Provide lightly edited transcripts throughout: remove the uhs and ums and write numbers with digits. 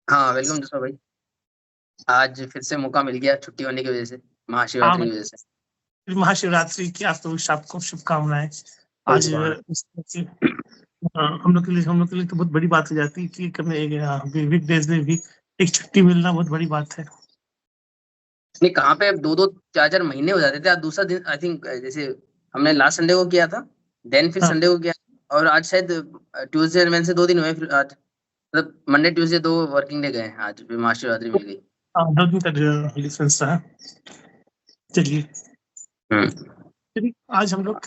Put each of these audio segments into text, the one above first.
हाँ, वेलकम दोस्तों भाई। आज फिर से मौका मिल गया छुट्टी होने की वजह से, हाँ महाशिवरात्रि भाई, की वजह से। महाशिवरात्रि की आपको सबको शुभकामनाएं। कोई आज सुबह। हम लोग के लिए तो बहुत बड़ी बात हो जाती है कि कभी वीक डेज में भी एक छुट्टी मिलना बहुत बड़ी बात है। नहीं, कहाँ पे अब 2-2 4-4 महीने हो जाते थे। आज दूसरा दिन आई थिंक, जैसे हमने लास्ट संडे को किया था, देन फिर हाँ, संडे को किया, और आज शायद ट्यूसडे और वेडनेसडे 2 दिन हुए। फिर आज मतलब मंडे ट्यूसडे 2 वर्किंग डे गए हैं, आज फिर महाशिवरात्रि मिल गई। हाँ, 2 दिन का डिफरेंस रहा। चलिए, हम्म। आज हम लोग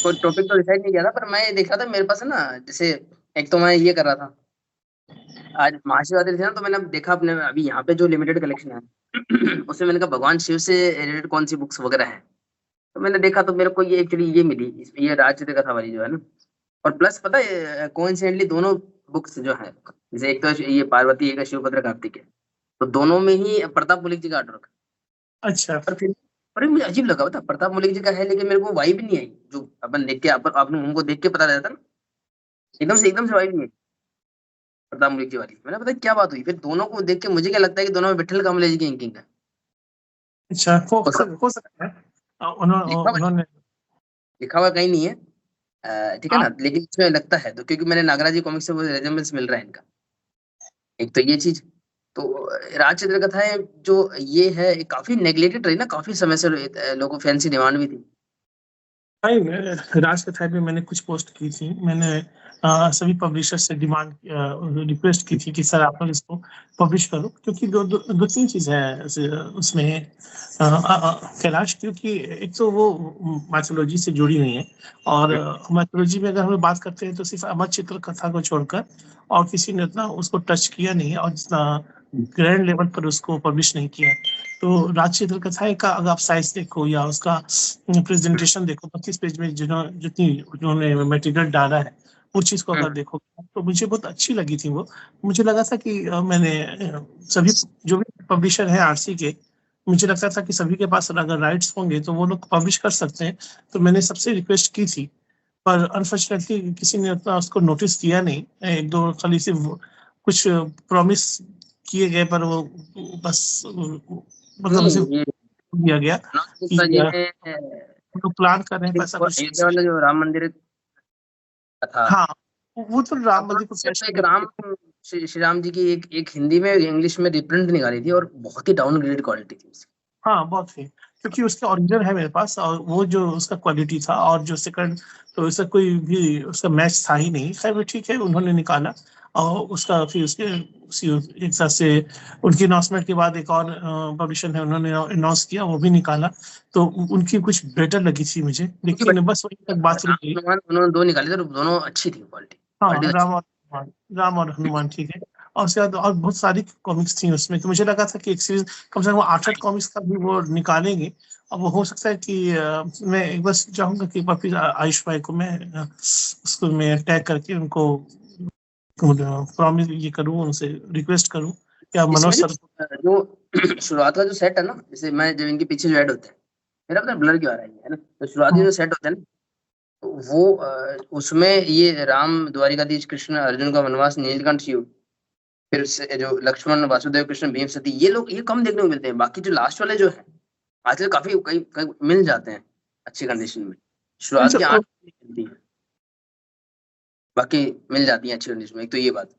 कोई टॉपिक तो डिसाइड नहीं किया था, पर मैं ये देख रहा था मेरे पास है ना, जैसे एक तो मैं ये कर रहा था, आज महाशिवरात्रि थी ना, तो मैंने अब देखा अपने अभी यहाँ पे जो लिमिटेड कलेक्शन है उसमें मैंने कहा भगवान शिव से रिलेटेड कौन सी बुक्स वगैरह है। तो मैंने देखा तो मेरे को ये एक्चुअली ये मिली, ये राजचरित्र कथा वाली जो है ना। और प्लस पता है कोइंसिडेंटली दोनों बुक्स जो है, जैसे एक तो ये पार्वती, एक है शिवभद्र कार्तिकेय, तो दोनों में ही प्रताप मलिक जी का आर्टवर्क है। अच्छा। पर फिर पर मुझे अजीब लगा, बता प्रताप मलिक जी का है, लेकिन मेरे को वाइब नहीं आई जो अपन देख के आपने उनको देख के पता रहता ना, एकदम से वाइब नहीं आई प्रताप मलिक जी वाली। मैंने पता क्या बात हुई, फिर दोनों को देख के मुझे क्या लगता है कि दोनों में विठल कमलेश जी की इंकिंग है। अच्छा, उसका हो सकता है। लिखा हुआ उन्होंने लिखा हुआ कहीं नहीं है, ठीक है आप ना, लेकिन उसमें लगता है तो, क्योंकि मैंने नागराज जी कॉमिक्स से वो रेजेंबल्स मिल रहा है इनका। एक तो ये चीज, तो राजचंद्र कथाएं जो ये है, ये काफी नेग्लेक्टेड रही ना, काफी समय से लोगों फैंसी डिमांड भी थी। भाई, राज कथा पे मैंने कुछ पोस्ट की थी। मैंने सभी पब्लिशर से डिमांड रिक्वेस्ट की थी कि सर आप लोग इसको पब्लिश करो, क्योंकि दो तीन चीज है उसमें। कैलाश, क्योंकि एक तो वो माइथोलॉजी से जुड़ी हुई है, और माइथोलॉजी में अगर हम बात करते हैं तो सिर्फ अमर चित्र कथा को छोड़कर और किसी ने उतना उसको टच किया नहीं है, और जितना ग्रैंड लेवल पर उसको पब्लिश नहीं किया है। तो राजचित्र कथाएं का अगर आप साइज देखो या उसका प्रेजेंटेशन देखो, 25 पेज में जितनी उन्होंने मटेरियल डाला है, वो चीज को अगर देखो तो मुझे बहुत अच्छी लगी थी वो। मुझे लगा था कि सभी जो भी पब्लिशर है आरसी के, मुझे लगता था कि सभी के पास अगर राइट्स होंगे तो वो लोग पब्लिश कर सकते हैं। तो मैंने सबसे रिक्वेस्ट की थी, पर अनफॉर्चुनेटली किसी ने उतना उसको नोटिस दिया नहीं। एक दो खाली सिर्फ कुछ प्रॉमिस किए गए, पर वो बस मतलब नहीं, उसे ये दिया गया कि नॉर्थ जी ने हम लोग प्लान कर रहे हैं पैसा कुछ। अयोध्या वाला जो राम मंदिर का था, हाँ, वो तो राम अपना मंदिर को सिर्फ फ्लैश एक राम, श्री राम जी की एक हिंदी में इंग्लिश में रिप्रिंट निकाली थी, और बहुत ही डाउनग्रेडेड क्वालिटी थी उसकी। हाँ, बहुत ही, क्योंकि उसका ओरिजिनल है मेरे पास, और वो जो उसका क्वालिटी था और जो सेकंड, तो उसका कोई भी उसका मैच था ही नहीं। खैर वो ठीक है, उन्होंने निकाला। और उसका फिर उसके उसी एक साथ से उनकी अनाउंसमेंट के बाद एक और पब्लिशर है, उन्होंने अनाउंस किया, वो भी निकाला। तो उनकी कुछ बेटर लगी थी मुझे, क्योंकि लेकिन बस वही तक बात रुक राम गई। हनुमान उन्होंने 2 निकाले थे, और दोनों अच्छी थी, क्वालिटी क्वालिटी हाँ, अच्छी। राम और हनुमान ठीक है। और उसके बाद और बहुत सारी कॉमिक्स थी उसमें, तो मुझे लगा था कि एक सीरीज कम से कम 8 कॉमिक्स का भी वो निकालेंगे। अब वो हो सकता है कि मैं एक बार चाहूंगा कि वापिस आयुष भाई को मैं उसको मैं टैग करके उनको प्रॉमिस ये करूँ, उनसे रिक्वेस्ट करूँ, या मनोज इसमें सर को। जो शुरुआत का जो सेट है ना, जैसे मैं जब इनके पीछे जो ऐड होते हैं, मेरा पता ब्लर क्यों आ रहा है ना, तो शुरुआती हाँ, जो सेट होता है ना, तो वो उसमें ये राम द्वारिकाधीश कृष्ण अर्जुन का वनवास नीलकंठ शिव, फिर से जो लक्ष्मण वासुदेव कृष्ण भीम सती, ये लोग ये कम देखने को मिलते हैं। बाकी जो लास्ट वाले जो है आजकल काफी कई कई मिल जाते हैं अच्छी कंडीशन में। शुरुआत अच्छा, की 8 मिलती है, बाकी मिल जाती है अच्छी कंडीशन में। एक तो ये बात,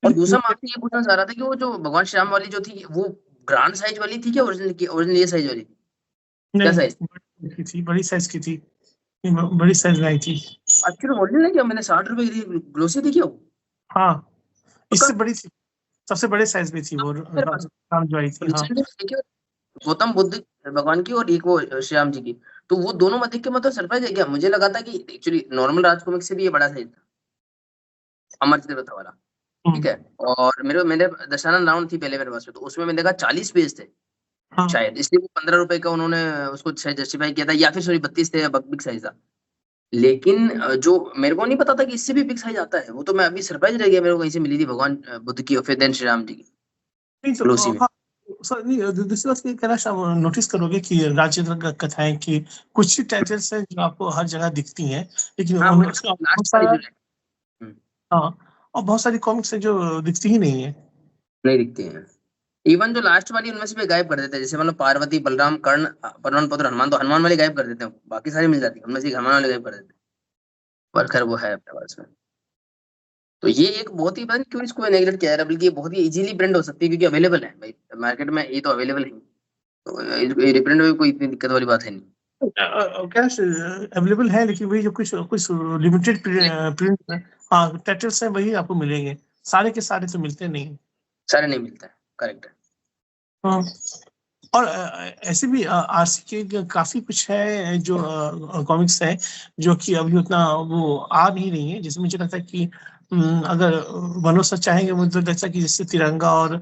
और दूसरा मैं आपसे ये पूछना चाह रहा था कि वो जो भगवान श्याम वाली जो थी, वो ग्रांड साइज वाली थी क्या, ओरिजिनल की, ओरिजिनल ये साइज वाली थी, क्या नहीं, साइज? बड़ी साइज की थी, बड़ी साइज लाई थी। एक्चुअली ओरिजिनल है क्या? मैंने 60 रुपए की थी, ग्लोसी थी क्या वो? हाँ, तो इससे कहाँ बड़ी थी, सबसे बड़े साइज में थी वो मेरे पास राम जो आई थी। हाँ, रिसेंटली देखिए, गौतम बुद्ध भगवान की और एक वो श्री राम जी की, तो वो दोनों मत देख के मतलब सरप्राइज है क्या, मुझे लगा था कि एक्चुअली नॉर्मल राज कॉमिक से भी ये बड़ा साइज था, अमर चित्रकथा वाला। ठीक हम्म, है, और मेरे मेरे दशानन राउंड थी पहले मेरे पास में, तो उसमें मैंने देखा 40 पेज थे हाँ। शायद, इसलिए वो 15 रुपए का उन्होंने उसको शायद जस्टिफाई किया था, या फिर सॉरी 32 थे या बिग साइज था। लेकिन जो मेरे को नहीं पता था कि इससे भी बिग साइज आता है, वो तो मैं अभी सरप्राइज रह गया, मेरे को कहीं से मिली थी भगवान बुद्ध की, और फिर देन श्री राम जी की नहीं तो ग्लोसी में। हाँ, सर नहीं, दूसरी बात ये कहना आप नोटिस करोगे कि राजेंद्र कथाएं की कुछ ही टाइटल्स हैं जो आपको हर जगह दिखती हैं, लेकिन हाँ, वो उसका बहुत लास्ट वाली सारा। जो है। हम्म। हाँ, और बहुत सारी कॉमिक्स है जो दिखती ही नहीं है। नहीं दिखती हैं। इवन जो लास्ट वाली उनमें से भी गायब कर देते हैं, जैसे मतलब पार्वती बलराम कर्ण परमान पुत्र हनुमान, तो हनुमान वाली गायब कर देते हैं, बाकी सारी मिल जाती है, उनमें से एक हनुमान वाली गायब कर देते हैं। पर खैर वो है अपने पास में। तो ये एक बहुत ही, पता नहीं क्यों इसको नेगलेक्ट किया जा रहा है, बल्कि ये बहुत ही इजीली ब्रांड हो सकती है क्योंकि अवेलेबल है भाई मार्केट में, ये तो अवेलेबल है। तो रिप्रिंट में कोई इतनी दिक्कत वाली बात है नहीं। कैश अवेलेबल है, लेकिन वही जो कुछ कुछ लिमिटेड प्रिंट, हाँ टाइटल्स है वही आपको मिलेंगे, सारे के सारे तो मिलते नहीं। सारे नहीं मिलता है, करेक्ट है। हाँ। और ऐसे भी आरसी के काफी कुछ है जो कॉमिक्स है जो कि अभी उतना वो आ नहीं रही है, जिसमें मुझे लगता है कि अगर मनोज सर चाहेंगे, मुझे लगता है कि जैसे तिरंगा और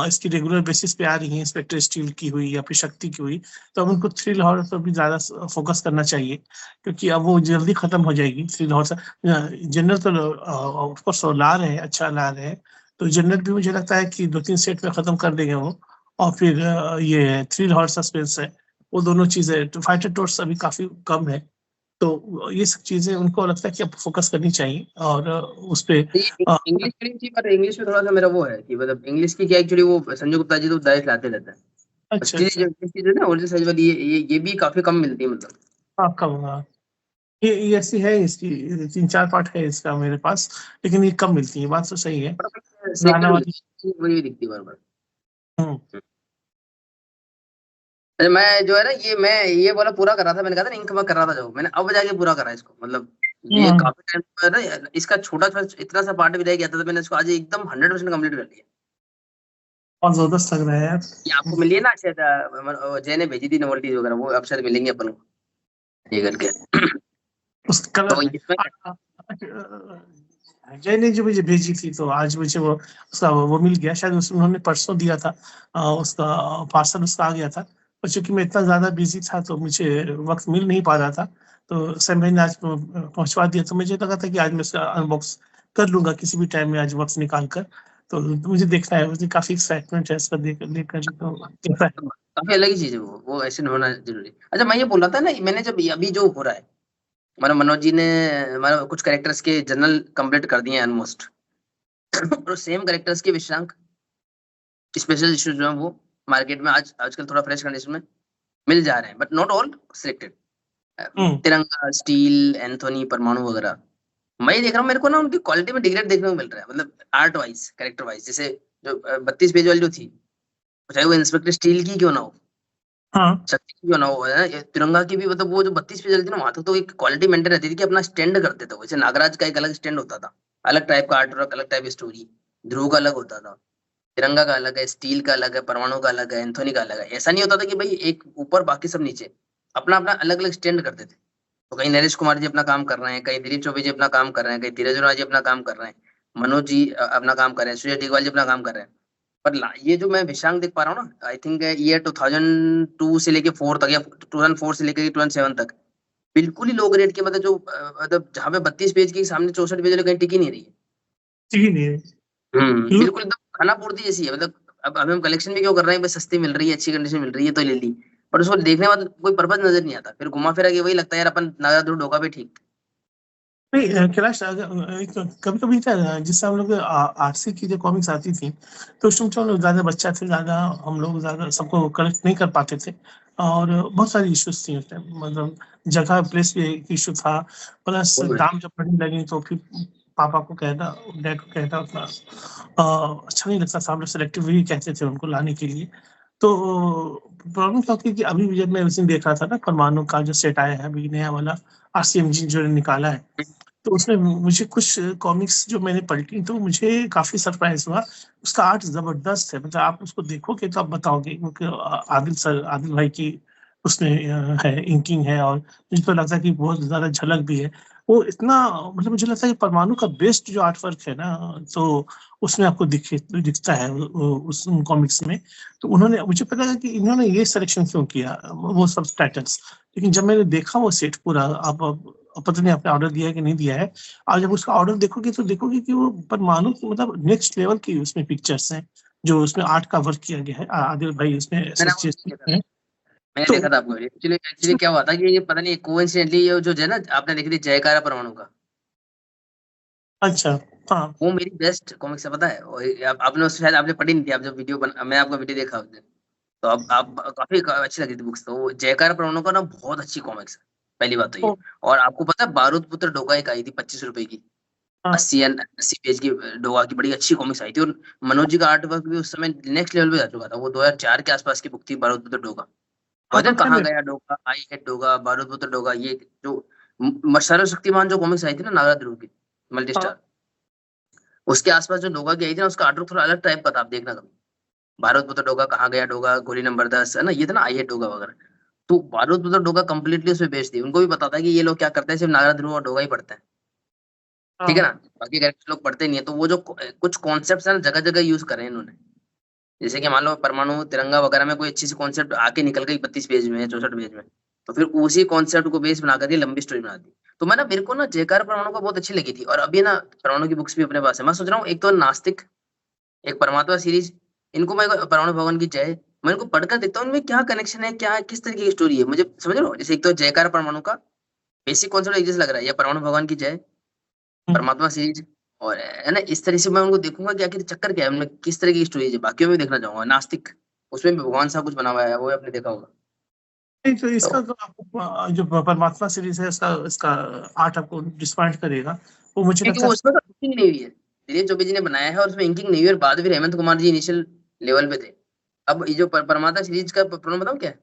इसकी रेगुलर बेसिस पे आ रही है, इंस्पेक्टर स्टील की हुई या फिर शक्ति की हुई, तो अब उनको थ्रिल हॉरर पर भी ज्यादा फोकस करना चाहिए, क्योंकि अब वो जल्दी खत्म हो जाएगी थ्रिल हॉरर। जनरल तो ऑफकोर्स ला रहे हैं, अच्छा ला रहे हैं, तो जनरल भी मुझे लगता है कि 2-3 सेट में खत्म कर देंगे वो। और फिर ये थ्रिल हॉरर सस्पेंस है, वो दोनों चीजें, तो फाइटर टोर्स अभी काफी कम है, तो ये सब चीजें उनको लगता है कि अब फोकस करनी चाहिए और उस पे इंग्लिश फिल्म थी, पर इंग्लिश में थोड़ा सा मेरा वो है कि मतलब इंग्लिश की क्या, एक्चुअली वो संजय गुप्ता जी तो डायरेक्ट लाते रहते हैं। अच्छा असली अच्छा। जो इंग्लिश की जो है ना ओरिजिनल साइज वाली, ये भी काफी कम मिलती है मतलब। हाँ कम, हाँ ये ऐसी है, इसकी 3-4 पार्ट है इसका मेरे पास, लेकिन ये कम मिलती है, बात तो सही है। सेकंड गाना वाली। मिलती है, वही दिखती है बार बार। हम्म। अरे मैं जो है ना, ये वाला पूरा कर रहा था, मैंने कहा था ना इंक में कर रहा था, जो मैंने अब जाके पूरा करा इसको मतलब। ये हम्म, काफी टाइम पर ना, इसका छोटा सा इतना सा पार्ट भी रह गया था, तो मैंने इसको आज एकदम 100% कंप्लीट कर लिया। बहुत जबरदस्त लग रहा है यार। ये आपको मिली है ना शायद, जय ने भेजी थी नोवेल्टीज वगैरह, वो अब शायद मिलेंगे अपन को ये करके। उस तो कलर में इसमें जय ने जो मुझे भेजी थी, तो आज मुझे वो उसका वो मिल गया, शायद उन्होंने परसों दिया था, उसका पार्सल उसका आ गया था। और चूंकि मैं इतना ज्यादा बिजी था तो मुझे वक्त मिल नहीं पा रहा था, तो सर मैंने आज पहुंचवा दिया, तो मुझे लगा था कि आज मैं उसका अनबॉक्स कर लूंगा किसी भी टाइम में, आज वक्त निकाल कर। तो मुझे देखना है, मुझे काफी एक्साइटमेंट है इसका देख लेकर, तो कैसा है। काफी अलग ही चीज है वो ऐसे नहीं होना जरूरी। अच्छा मैं ये बोल रहा था ना, मैंने जब अभी जो हो रहा है, मतलब मनोज जी ने मतलब कुछ कैरेक्टर्स के जनरल कंप्लीट कर दिए हैं ऑलमोस्ट। और सेम कैरेक्टर्स के विशरांक स्पेशल इश्यूज जो है वो मार्केट में आज आजकल थोड़ा फ्रेश कंडीशन में मिल जा रहे हैं, बट नॉट ऑल सिलेक्टेड। हम्म। तिरंगा, स्टील, एंथोनी, परमाणु वगैरह, मैं ये देख रहा हूँ, मेरे को ना उनकी क्वालिटी में डिग्रेड देखने को मिल रहा है, मतलब आर्ट वाइज, कैरेक्टर वाइज। जैसे जो 32 पेज वाली जो थी, चाहे वो इंस्पेक्टर स्टील की क्यों ना हो, हाँ शक्ति की क्यों ना हो, है ना, ये तिरंगा की भी, मतलब वो जो 32 पेज वाली थी ना, वहां तक तो एक क्वालिटी मेंटेन रहती थी कि अपना स्टैंड करते थे। वैसे नागराज का एक अलग स्टैंड होता था, अलग टाइप का आर्ट वर्क, अलग टाइप की स्टोरी। ध्रुव का अलग होता था, तिरंगा का अलग है, स्टील का अलग है, परमाणु का अलग है, एंथोनी का अलग है। ऐसा नहीं होता था कि भाई एक ऊपर बाकी सब नीचे, अपना अपना अलग अलग स्टैंड करते थे। तो कहीं नरेश कुमार जी अपना काम कर रहे हैं, कहीं दिलीप चौबे जी अपना काम कर रहे हैं, कहीं धीरज राज जी अपना काम कर रहे हैं, मनोज जी अपना काम कर रहे हैं, सूर्य टीकवाल जी अपना काम कर रहे हैं। पर ये जो मैं विषांक देख पा रहा हूँ ना, आई थिंक ईयर 2002 से लेके 4 तक, या 2004 से लेके 2007 तक, बिल्कुल ही लो ग्रेड के, मतलब जो मतलब जहाँ पे 32 पेज के सामने 64 पेज वाली कहीं टिकी नहीं रही है। ठीक ही नहीं है। बिल्कुल एकदम खाना पूर्ति जैसी है मतलब। अब हम कलेक्शन भी क्यों कर रहे हैं, बस सस्ती मिल रही है, अच्छी कंडीशन मिल रही है तो ले ली। पर उसको देखने के बाद कोई पर्पज नजर नहीं आता, फिर घुमा फिरा के वही लगता है यार, अपन नागा दूर ढोका पे ठीक थे। नहीं कैलाश, कभी कभी था जिससे हम लोग आरसी की जो कॉमिक्स आती थी, तो उस टाइम तो हम लोग ज्यादा बच्चा थे, ज्यादा हम लोग ज्यादा सबको कलेक्ट नहीं कर पाते थे, और बहुत सारी इश्यूज थी उस टाइम, मतलब जगह प्लेस भी एक इशू था, प्लस दाम जब बढ़ने लगे तो फिर पापा को कहना, डैड को कहना उतना अच्छा नहीं लगता था, हम लोग सेलेक्टिव ही कहते थे उनको लाने के लिए। तो प्रॉब्लम क्या होती है कि अभी भी जब मैं उस दिन देख रहा था ना, परमाणु का जो सेट आया है अभी नया वाला, आरसीएमजी जो निकाला है, तो उसमें मुझे कुछ कॉमिक्स जो मैंने पलटी तो मुझे काफी सरप्राइज हुआ। उसका आर्ट जबरदस्त है, मतलब आप उसको देखोगे तो आप बताओगे, क्योंकि आदिल भाई की उसमें है, इंकिंग है, और मुझे तो लगता है कि बहुत ज्यादा झलक भी है। वो इतना, मतलब मुझे लगता है कि परमाणु का बेस्ट जो आर्ट वर्क है ना, तो उसमें आपको दिखता है उस कॉमिक्स में। तो उन्होंने, मुझे पता है कि इन्होंने ये सिलेक्शन क्यों किया, वो सब टाइटल्स, लेकिन जब मैंने देखा वो सेट पूरा, अब पता नहीं आपने ऑर्डर दिया है कि नहीं दिया है, और जब उसका ऑर्डर देखोगे तो देखोगे कि वो परमाणु की मतलब नेक्स्ट लेवल की उसमें पिक्चर्स हैं, जो उसमें आर्ट का वर्क किया गया है, आदिल भाई उसमें मैंने वो एसोसिएट देखा था, हैं। मैंने तो देखा था आपको। एक्चुअली एक्चुअली क्या हुआ था कि ये पता नहीं कोइंसिडेंटली ये जो है ना, आपने देखी थी जयकारा परमाणु का, अच्छा। हाँ। वो मेरी बेस्ट कॉमिक्स है, पता है। और आपने उससे शायद आपने पढ़ी नहीं थी, आप जब मैं आपका वीडियो देखा आपने, तो अब आप काफी अच्छी लगी थी बुक्स। तो वो जयकार प्रणो का ना बहुत अच्छी कॉमिक्स है, पहली बात तो ओ, ये। और आपको पता है बारूद पुत्र डोगा एक आई थी 25 रुपए की, हाँ 80 पेज की, डोगा की बड़ी अच्छी कॉमिक्स आई थी। और मनोज जी का आर्ट वर्क भी उस समय नेक्स्ट लेवल पे जा चुका था। वो 2004 के आसपास की बुक थी, बारूद पुत्र डोगा। हाँ। कहते तो हैं क्या कहाँ गया डोगा, आई है डोगा, बारूद पुत्र डोगा, ये जो सर्वशक्तिमान जो कॉमिक्स आई थी ना नागराज ध्रुव की, मल्टी हाँ। स्टार, उसके आसपास जो डोगा की आई थी ना, उसका आर्टवर्क थोड़ा अलग टाइप का था, आप देखना कभी। भारत पुत्र डोगा, कहाँ गया डोगा, गोली नंबर 10 है ना, ये था ना, आई है डोगा वगैरह। तो भारत पुत्र डोगा कंप्लीटली उसमें बेस्ड थी। उनको भी पता था कि ये लोग क्या करते हैं, सिर्फ नागराज ध्रुव और डोगा ही पढ़ते हैं, ठीक है हाँ। ना, बाकी कैरेक्टर लोग पढ़ते नहीं है। तो वो जो कुछ कॉन्सेप्ट है ना, जगह जगह यूज करे हैं इन्होंने। जैसे कि मान लो परमाणु तिरंगा वगैरह में कोई अच्छी सी कॉन्सेप्ट आके निकल गई 32 पेज में, 64 पेज में, तो फिर उसी कॉन्सेप्ट को बेस बना करके लंबी स्टोरी बना दी। तो मैं ना, मेरे को ना जयकार परमाणु का बहुत अच्छी लगी थी। और अभी ना परमाणु की बुक्स भी अपने पास है। मैं सोच रहा हूँ एक तो नास्तिक, एक परमात्मा सीरीज, इनको मैं परमाणु भवन की जय, मैं इनको पढ़कर देखता हूँ इनमें क्या कनेक्शन है, क्या किस तरीके की स्टोरी है, मुझे समझ रहे हो। जैसे एक तो जयकार परमाणु का बेसिक कॉन्सेप्ट एक जैसा लग रहा है, या परमाणु भगवान की जय, हम्म। परमात्मा सीरीज, और है ना, इस तरह से मैं उनको देखूंगा कि आखिर चक्कर क्या है उनमें, किस तरह की स्टोरी है। बाकी में भी देखना चाहूंगा नास्तिक, उसमें भी भगवान सा कुछ बना हुआ है, वो आपने देखा होगा। नहीं, तो तो इसका तो आपको जो परमात्मा सीरीज है, इसका इसका आर्ट आपको डिसपॉइंट करेगा। वो मुझे क्योंकि लगता वो है। उसमें इंकिंग नहीं हुई है, दिलीप चोपड़ी जी ने बनाया है और उसमें इंकिंग नहीं हुई है। और बाद में फिर हेमंत कुमार जी इनिशियल लेवल पे थे। अब ये जो परमात्मा सीरीज का प्रॉब्लम बताऊं क्या है,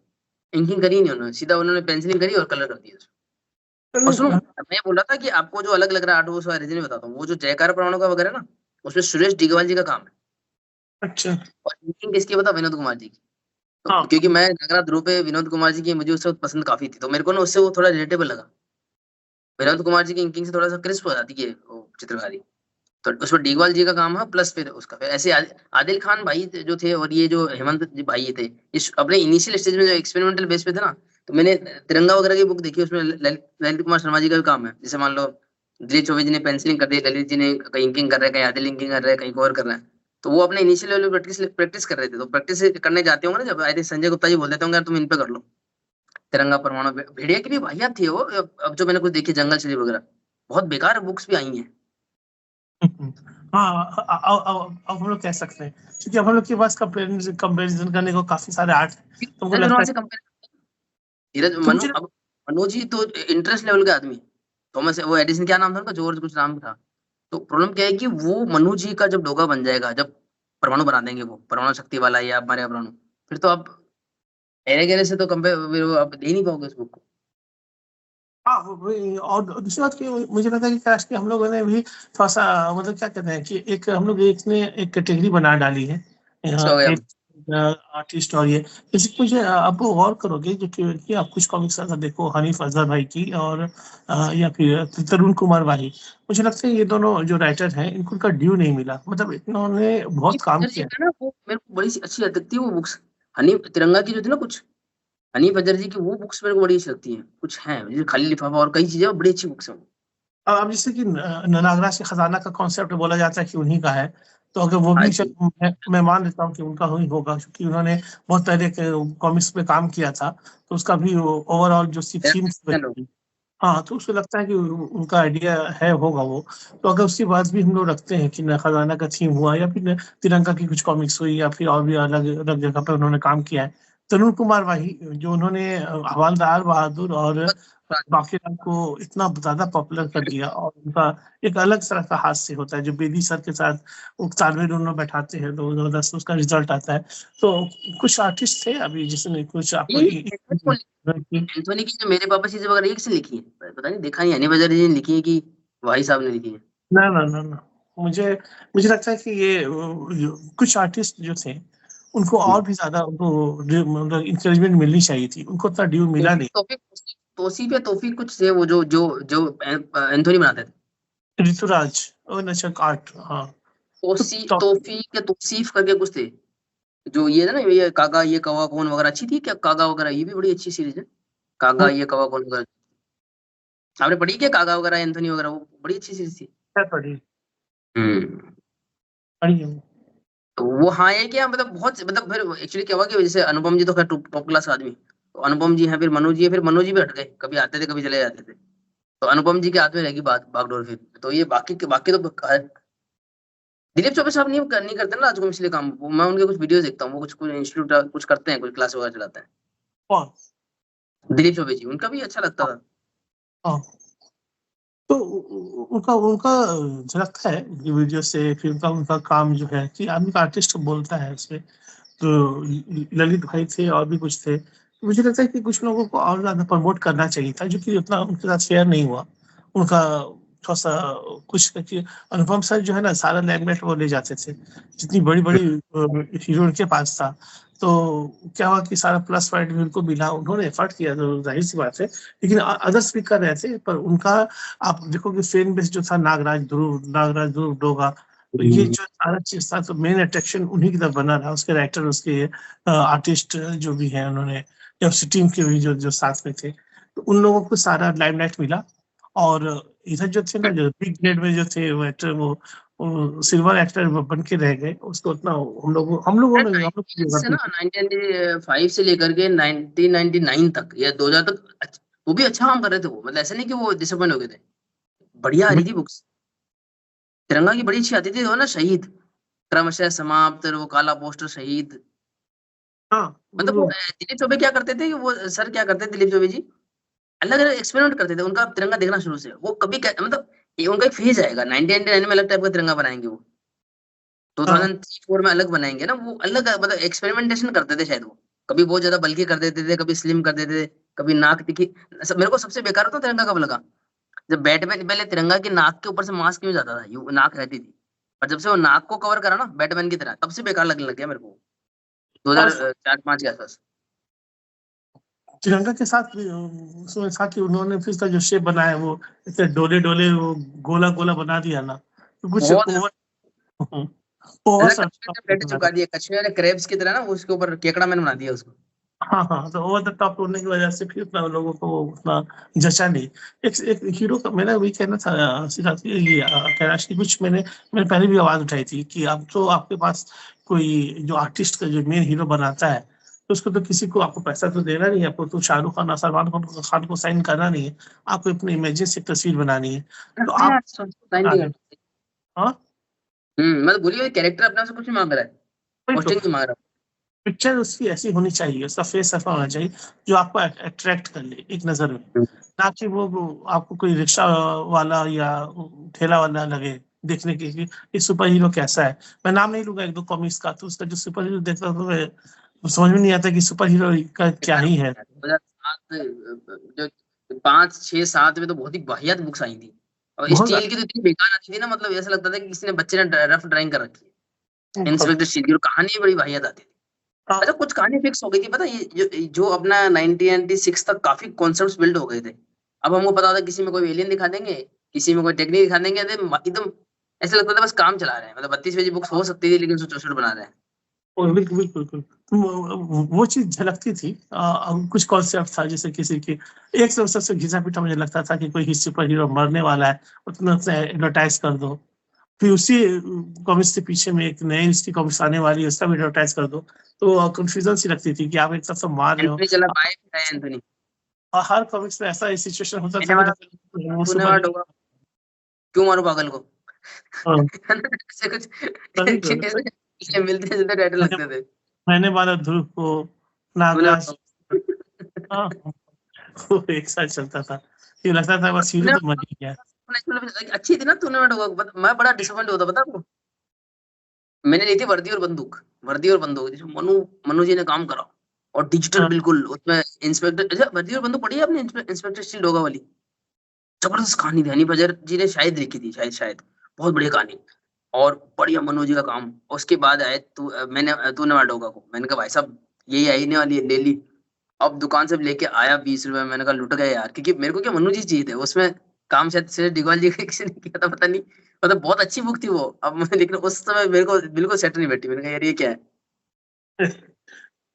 इंकिंग करी नहीं उन्होंने, सीधा उन्होंने पेंसिलिंग करी और कलर कर दिया। और सुनो, मैं ये बोल रहा था कि आपको जो अलग लग रहा है आर्ट, वो उसका रीजन बताता हूँ। वो जो जयकार परमाणु का वगैरह ना, उसमें सुरेश डिगवाल जी का काम है। अच्छा। और इंकिंग किसकी बता, विनोद कुमार जी की। तो हाँ। क्योंकि मैं नगरा ध्रुव पे विनोद कुमार जी की मुझे उस वक्त पसंद काफी थी, तो मेरे को ना उससे वो थोड़ा रिलेटेबल लगा। विनोद कुमार जी की इंकिंग से थोड़ा सा क्रिस्प हो जाती है वो चित्रकारी। तो उसमें डीगवाल जी का काम है, प्लस फिर उसका फिर ऐसे आदिल खान भाई जो थे, और ये जो हेमंत जी भाई थे, इस अपने इनिशियल स्टेज में जो एक्सपेरिमेंटल बेस पे थे ना। तो मैंने तिरंगा वगैरह की बुक देखी, उसमें ललित कुमार शर्मा जी का भी काम है। जैसे मान लो दिलीप चौबे जी ने पेंसिलिंग कर दी, ललित जी ने कहीं इंकिंग कर रहे हैं, कहीं आदिल इंकिंग कर रहे हैं, कहीं और कर रहे हैं। तो वो अपने इनिशियल लेवल प्रैक्टिस प्रैक्टिस कर रहे थे। तो प्रैक्टिस करने जाते होंगे ना जब, आई थिंक संजय गुप्ता जी बोल देते होंगे यार तुम इन पे कर लो। तिरंगा परमाणु भेड़िया की भी वाहियात थी वो। अब जो मैंने कुछ देखी जंगल सली वगैरह, बहुत बेकार बुक्स भी आई हैं। हाँ, अब हम लोग कह सकते हैं, क्योंकि अब हम लोग के पास कंपेरिजन करने को काफी सारे आर्ट है, तो हमको धीरज लगता वहां है। से कंपेयर, धीरज तो मनु मुझे अब, मनोज ही तो इंटरेस्ट लेवल के आदमी है। थॉमस वो एडिसन क्या नाम था उनका, जॉर्ज कुछ नाम था। तो प्रॉब्लम क्या है कि वो मनु जी का जब डोगा बन जाएगा, जब परमाणु बना देंगे वो परमाणु शक्ति वाला या हमारे परमाणु, फिर तो आप एरे गहरे से तो कंपेयर आप दे ही नहीं पाओगे उस बुक को। हाँ, और दूसरी बात की मुझे लगता है कि काश कि हम लोगों ने भी थोड़ा सा, मतलब क्या कहते हैं कि एक हम लोग एक ने एक कैटेगरी बना डाली है, हो गया। एक आर्टिस्ट और ये। जैसे कि मुझे आप गौर करोगे जो कि आप कुछ कॉमिक्स अगर देखो हनीफ अजहर भाई की, और या फिर तरुण कुमार भाई, मुझे लगता है ये दोनों जो राइटर हैं इनको उनका ड्यू नहीं मिला, मतलब इन्होंने बहुत काम अजहर जी किया है। का ना वो मेरे को बड़ी सी अच्छी लगती है वो बुक्स, हनी तिरंगा की जो थी ना कुछ, हनीफ अजहर जी की वो बुक्स मेरे को बड़ी अच्छी लगती हैं। कुछ हैं जैसे खाली लिफाफा और कई चीजें, वो बड़ी अच्छी बुक्स हैं। अब जैसे कि नागराज के खजाना का कॉन्सेप्ट बोला जाता है कि उन्हीं का है, तो अगर वो हाँ भी जी। मैं मान लेता हूँ कि उनका ही होगा, क्योंकि उन्होंने बहुत पहले के कॉमिक्स पे काम किया था, तो उसका भी ओवरऑल जो थीम, हेलो। हाँ, तो उसको लगता है कि उनका आइडिया है, होगा वो। तो अगर उसकी बात भी हम लोग रखते हैं कि न खजाना का थीम हुआ, या फिर तिरंगा की कुछ कॉमिक्स हुई, या फिर और भी अलग अलग जगह पर उन्होंने काम किया है। तरुण कुमार भाई जो उन्होंने हवालदार बहादुर और बाकीराम को इतना ज्यादा पॉपुलर कर दिया, और उनका एक अलग तरह का हास्य होता है, जो बेदी सर के साथ वो तालमेल उन्होंने बैठाते हैं तो जबरदस्त उसका रिजल्ट आता है। तो कुछ आर्टिस्ट थे अभी जिसने कुछ आपको ये एंथोनी की जो मेरे पापा चीजें वगैरह ये किसने लिखी है, पता नहीं, देखा नहीं। हनी बजारी जी ने लिखी है कि भाई साहब ने लिखी है। ना ना ना ना, मुझे मुझे लगता है कि ये कुछ आर्टिस्ट जो थे उनको और भी ज्यादा उनको मतलब इंकरेजमेंट मिलनी चाहिए थी, उनको उतना ड्यू मिला तौफीक नहीं। तौफीक तौसीफ या तौफीक कुछ थे वो, जो एंथोनी बनाते थे। ऋतुराज और नचक आर्ट, हाँ। तो तौफीक या तौसीफ करके कुछ थे, जो ये था ना, ये कागा ये कौवा कौन वगैरह अच्छी थी क्या, कागा वगैरह ये भी बड़ी अच्छी सीरीज है। कागा ये कौवा कौन वगैरह, आपने पढ़ी क्या कागा वगैरह एंथोनी वगैरह, वो बड़ी अच्छी सीरीज थी। पढ़ी हम्म। पढ़ी है। तो वो हाँ है क्या, मतलब बहुत, मतलब फिर एक्चुअली क्या हुआ कि जैसे अनुपम जी तो खैर टॉप क्लास आदमी, तो अनुपम जी हैं, फिर मनोज जी है, फिर मनोज जी भी हट गए, कभी आते थे कभी चले जाते थे। तो अनुपम जी के हाथ में रहेगी बात बागडोर फिर। तो ये बाकी तो दिलीप चौबे साहब नहीं करते ना राजकुमार इसलिए काम। मैं उनके कुछ वीडियोस देखता हूँ, वो कुछ कुछ इंस्टीट्यूट कुछ करते हैं, कुछ क्लास वगैरह चलाते हैं। कौन? दिलीप चौबे जी, उनका भी अच्छा लगता था। हाँ, तो उनका उनका झलकता है वीडियो से, फिर उनका उनका काम जो है कि आदमी का आर्टिस्ट बोलता है उसमें। तो ललित भाई थे और भी कुछ थे, तो मुझे लगता है कि कुछ लोगों को और ज्यादा प्रमोट करना चाहिए था, जो कि उतना उनके साथ शेयर नहीं हुआ उनका। थोड़ा सा कुछ कि अनुपम सर जो है ना, सारा लैंग्वेज वो ले जाते थे, जितनी बड़ी बड़ी हीरो उनके पास था। तो क्या हुआ कि सारा प्लस पॉइंट भी उनको मिला, उन्होंने एफर्ट किया, तो जाहिर सी बात है। लेकिन अदर्स भी कर रहे थे, पर उनका आप देखोगे फैन बेस जो था, नागराज ध्रुव डोगा, तो ये जो सारा चीज था, तो मेन अट्रैक्शन उन्हीं की तरफ बना रहा। उसके राइटर, उसके आर्टिस्ट जो भी हैं, उन्होंने या उसकी टीम के भी जो जो साथ में थे, तो उन लोगों को सारा लाइमलाइट मिला। और इधर जो थे ना, जो बिग ग्रेड में जो थे वो एक्टर, वो सिल्वर एक्टर बन के रह गए। उसको उतना हम लोग से ना 1995 से लेकर के 1999 तक या 2000 तक वो भी अच्छा काम कर रहे थे। वो मतलब ऐसा नहीं कि वो डिसअपॉइंट हो गए थे, बढ़िया आ रही थी बुक्स। तिरंगा की बड़ी अच्छी आती थी। वो ना शहीद, क्रमशः समाप्त, वो काला पोस्टर, शहीद। हाँ, मतलब वो दिलीप चौबे क्या करते थे कि वो सर क्या करते थे दिलीप चौबे जी, अलग अलग एक्सपेरिमेंट करते थे। उनका तिरंगा देखना शुरू से, वो कभी मतलब ये उनका एक फेज आएगा 1999 में अलग टाइप का तिरंगा बनाएंगे वो, हाँ, 2003-4 में अलग बनाएंगे ना वो, अलग मतलब एक्सपेरिमेंटेशन करते थे शायद वो। कभी बहुत ज्यादा बल्कि कर देते थे, कभी स्लिम कर देते थे, कभी नाक दिखी। मेरे को सबसे बेकार होता तिरंगा कब लगा, जब बैटमैन पहले तिरंगा की नाक के ऊपर से मास्क क्यों जाता था, यूं नाक रहती थी। पर जब से वो नाक को कवर करा ना बैटमैन की तरह, तब से बेकार लगने लग गया मेरे को, हाँ। 2004-5 के आसपास। श्रीलंका के साथ भी उसमें था कि उन्होंने फिर उसका जो शेप बनाया, वो इतने डोले डोले वो गोला गोला बना दिया ना, तो कुछ बहुत ओवर ओवर मतलब कछुए ने प्लेट बना चुका दिया। दिया, कछुए ने क्रेब्स की तरह ना वो उसके ऊपर केकड़ा मैन बना दिया उसको। हाँ हाँ, तो ओवर द टॉप होने की वजह से फिर उतना लोगों को वो उतना जचा नहीं। एक एक हीरो का मैंने वही कहना था, सिद्धार्थ, ये कैलाश की कुछ मैंने पहले भी आवाज उठाई थी कि अब तो आपके पास कोई जो आर्टिस्ट का जो मेन हीरो बनाता है, तो उसको तो किसी को आपको पैसा तो देना नहीं है, आपको तो शाहरुख खान और सलमान खान को साइन करना नहीं है, आपको अपने इमेजिन से एक तस्वीर बनानी है, तो हाँ आप यार, साइन बना नहीं रहे करना। हो। हाँ, मतलब बोलिए कैरेक्टर अपने से कुछ नहीं मांग रहा है, वही तो। पोस्टिंग नहीं मांग रहा। पिक्चर उसकी ऐसी होनी चाहिए, उसका फेस ऐसा होना चाहिए जो आपको अट्रैक्ट कर ले एक नजर में, ना कि वो आपको कोई रिक्शा वाला या ठेला वाला लगे देखने के कि ये सुपर हीरो कैसा है। मैं नाम नहीं लूंगा एक दो कॉमिक्स का, तो उसका जो सुपर हीरो देखता हूं, तो मैं समझ में नहीं आता कि सुपर हीरो का क्या बेकार ही बुक है। है 2007, जो 5, 6, 7 में तो बहुत ही वाहियात बुक्स आई थी। और बहुत स्टील की तो इतनी बेकार आती थी ना, मतलब ऐसा लगता था कि किसी ने बच्चे ने रफ ड्राइंग कर रखी है। ज्यादा। इंस्पेक्टर स्टील की और कहानी बड़ी वाहियात आती थी। अच्छा, कुछ कहानी फिक्स हो गई थी पता है, ये जो अपना 1996 तक काफी कॉन्सेप्ट्स बिल्ड हो गए थे। अब हमको पता था किसी में कोई एलियन दिखा देंगे, किसी में कोई टेक्निक दिखा देंगे, एकदम ऐसा लगता था बस काम चला रहे हैं। मतलब 32 पेज बुक्स हो सकती थी, लेकिन 164 बना रहे हैं। बिल्कुल बिल्कुल बिल्कुल। वो चीज झलकती थी। कुछ कॉन्सेप्ट था, जैसे किसी की एक सबसे घिसा पीटा मुझे लगता था कि कोई सुपर हीरो मरने वाला है, उतना एडवर्टाइज कर दो। फिर उसी कॉमिक्स के पीछे में एक नई इसकी कॉमिक्स आने वाली है, उसका भी एडवर्टाइज कर दो। तो कंफ्यूजन सी लगती थी कि आप एक तरफ से मार रहे हो। एंथनी चला बाय है एंथनी। और हर कॉमिक्स में ऐसा सिचुएशन होता था मैंने कि वाला, वो तूने सुपर वाला हीरो। डोगा, क्यों मारू पागल को। हाँ, ऐसे कुछ तभी तो ऐसे मिलते जुलते टाइटल मैंने लगते थे। मैंने मारा ध्रुव को, तूने नागराज। वाला हाँ, वो एक साथ चलता था, ये लगता था बस हीरो तूने तो मर ही गया। वाला अच्छी थी ना तूने वाला डोगा। मैं बड़ा डिसअपॉइंट होता पता आपको। मैंने ली थी वर्दी और बंदूक। वर्दी और बंदूक जिसमें मनु मनु जी ने काम करा, और डिजिटल हाँ, बिल्कुल उसमें। इंस्पेक्टर, अच्छा वर्दी और बंदूक पढ़ी है आपने, इंस्पेक्टर स्टील डोगा वाली। जबरदस्त कहानी थी, हनी बजर जी ने शायद लिखी थी, शायद बहुत बढ़िया कहानी। और बढ़िया मनोज जी का काम। उसके बाद आए तूने वाला डोगा को, मैंने कहा भाई साहब यही आने वाली है, ले ली। अब दुकान से लेके आया 20 रुपए, मैंने कहा लुट गए यार, क्योंकि मेरे को क्या मनु जी चाहिए थे उसमें। काम शायद से डिगवाल जी का किसी ने किया था, पता नहीं। मतलब बहुत अच्छी बुक थी वो। अब लेकिन उस समय मेरे को बिल्कुल सेट नहीं बैठी, मैंने कहा यार ये क्या है।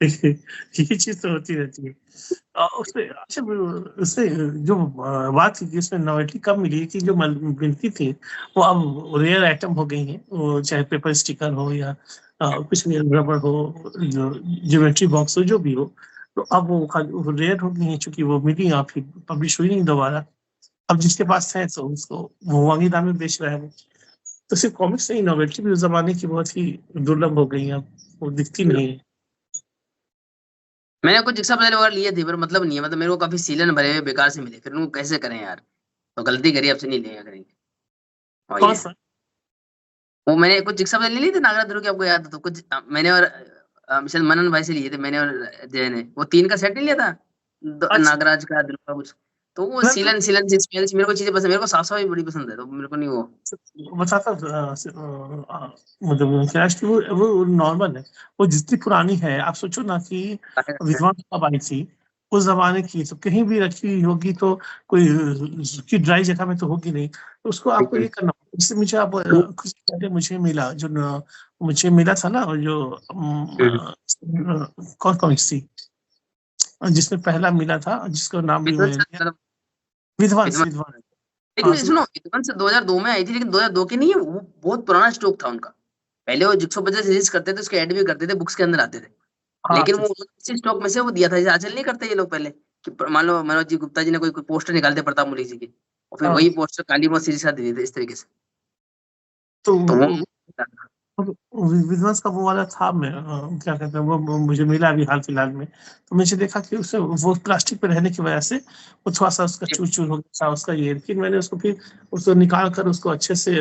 ये चीज तो होती रहती है। उसमें अच्छा उसमें जो बात थी कि उसमें नॉवेल्टी कब मिली है कि जो मिलती थी वो अब रेयर आइटम हो गई है, वो चाहे पेपर स्टिकर हो या कुछ भी रबड़ हो, ज्योमेट्री बॉक्स हो, जो भी हो। तो अब वो खाली रेयर हो गई है, चूंकि वो मिली और फिर पब्लिश हुई नहीं दोबारा। अब जिसके पास है तो उसको महंगी दाम में बेच रहा है वो। तो सिर्फ कॉमिक्स नहीं, नॉवेल्टी भी उस जमाने की बहुत ही दुर्लभ हो गई है, अब वो दिखती नहीं है। मैंने कुछ जिक्सा पजल वगैरह लिए थे पर मतलब नहीं है, मतलब मेरे को काफी सीलन भरे हुए बेकार से मिले, फिर उनको कैसे करें यार, तो गलती करी, अब से नहीं लेगा करेंगे। और कौन ये सा? वो मैंने कुछ जिक्सा पजल नहीं लिए थे नागराज ध्रुव की, आपको याद हो तो कुछ मैंने और शायद मनन भाई से लिए थे मैंने और जय ने, वो 3 का सेट नहीं लिया था, अच्छा। नागराज का ध्रुव का कुछ। तो वो मैं सीलन सीलन सी स्मेल सी मेरे को चीजें पसंद, मेरे को साफ सफाई बड़ी पसंद है, तो मेरे को नहीं वो। बताता मतलब क्या है कि वो नॉर्मल है। वो जितनी पुरानी है, आप सोचो ना कि विधवा कब आई थी उस जमाने की, तो कहीं भी रखी होगी तो कोई की ड्राई जगह में तो होगी नहीं, तो उसको आपको ये करना होगा। इससे मुझे आप कुछ पहले मुझे मिला जो मुझे मिला था ना, जो कौन कॉमिक्स थी जिसमें पहला मिला था, जिसका नाम भी मैं विध्वंस विद्वान विध्वंस। हाँ, लेकिन सुनो, विद्वान से 2002 में आई थी, लेकिन 2002 की नहीं है वो, बहुत पुराना स्टॉक था उनका। पहले वो जिक्सो बजाज रिलीज करते थे, उसके ऐड भी करते थे, बुक्स के अंदर आते थे। हाँ, लेकिन वो उसी स्टॉक में से वो दिया था, जैसे आजकल नहीं करते ये लोग पहले, कि मान लो मनोज जी गुप्ता जी ने कोई पोस्टर निकालते प्रताप मुली जी की, और फिर हाँ। वही पोस्टर काली मौत सीरीज का दे देते इस तरीके से। तो तो वो विध्वंस का वो वाला था, मैं क्या कहते हैं वो मुझे मिला अभी हाल फिलहाल में। तो मुझे देखा कि उसे वो प्लास्टिक पे रहने की वजह से वो थोड़ा सा उसका चूर चूर हो गया था उसका ये, लेकिन मैंने उसको फिर उसको निकाल कर उसको अच्छे से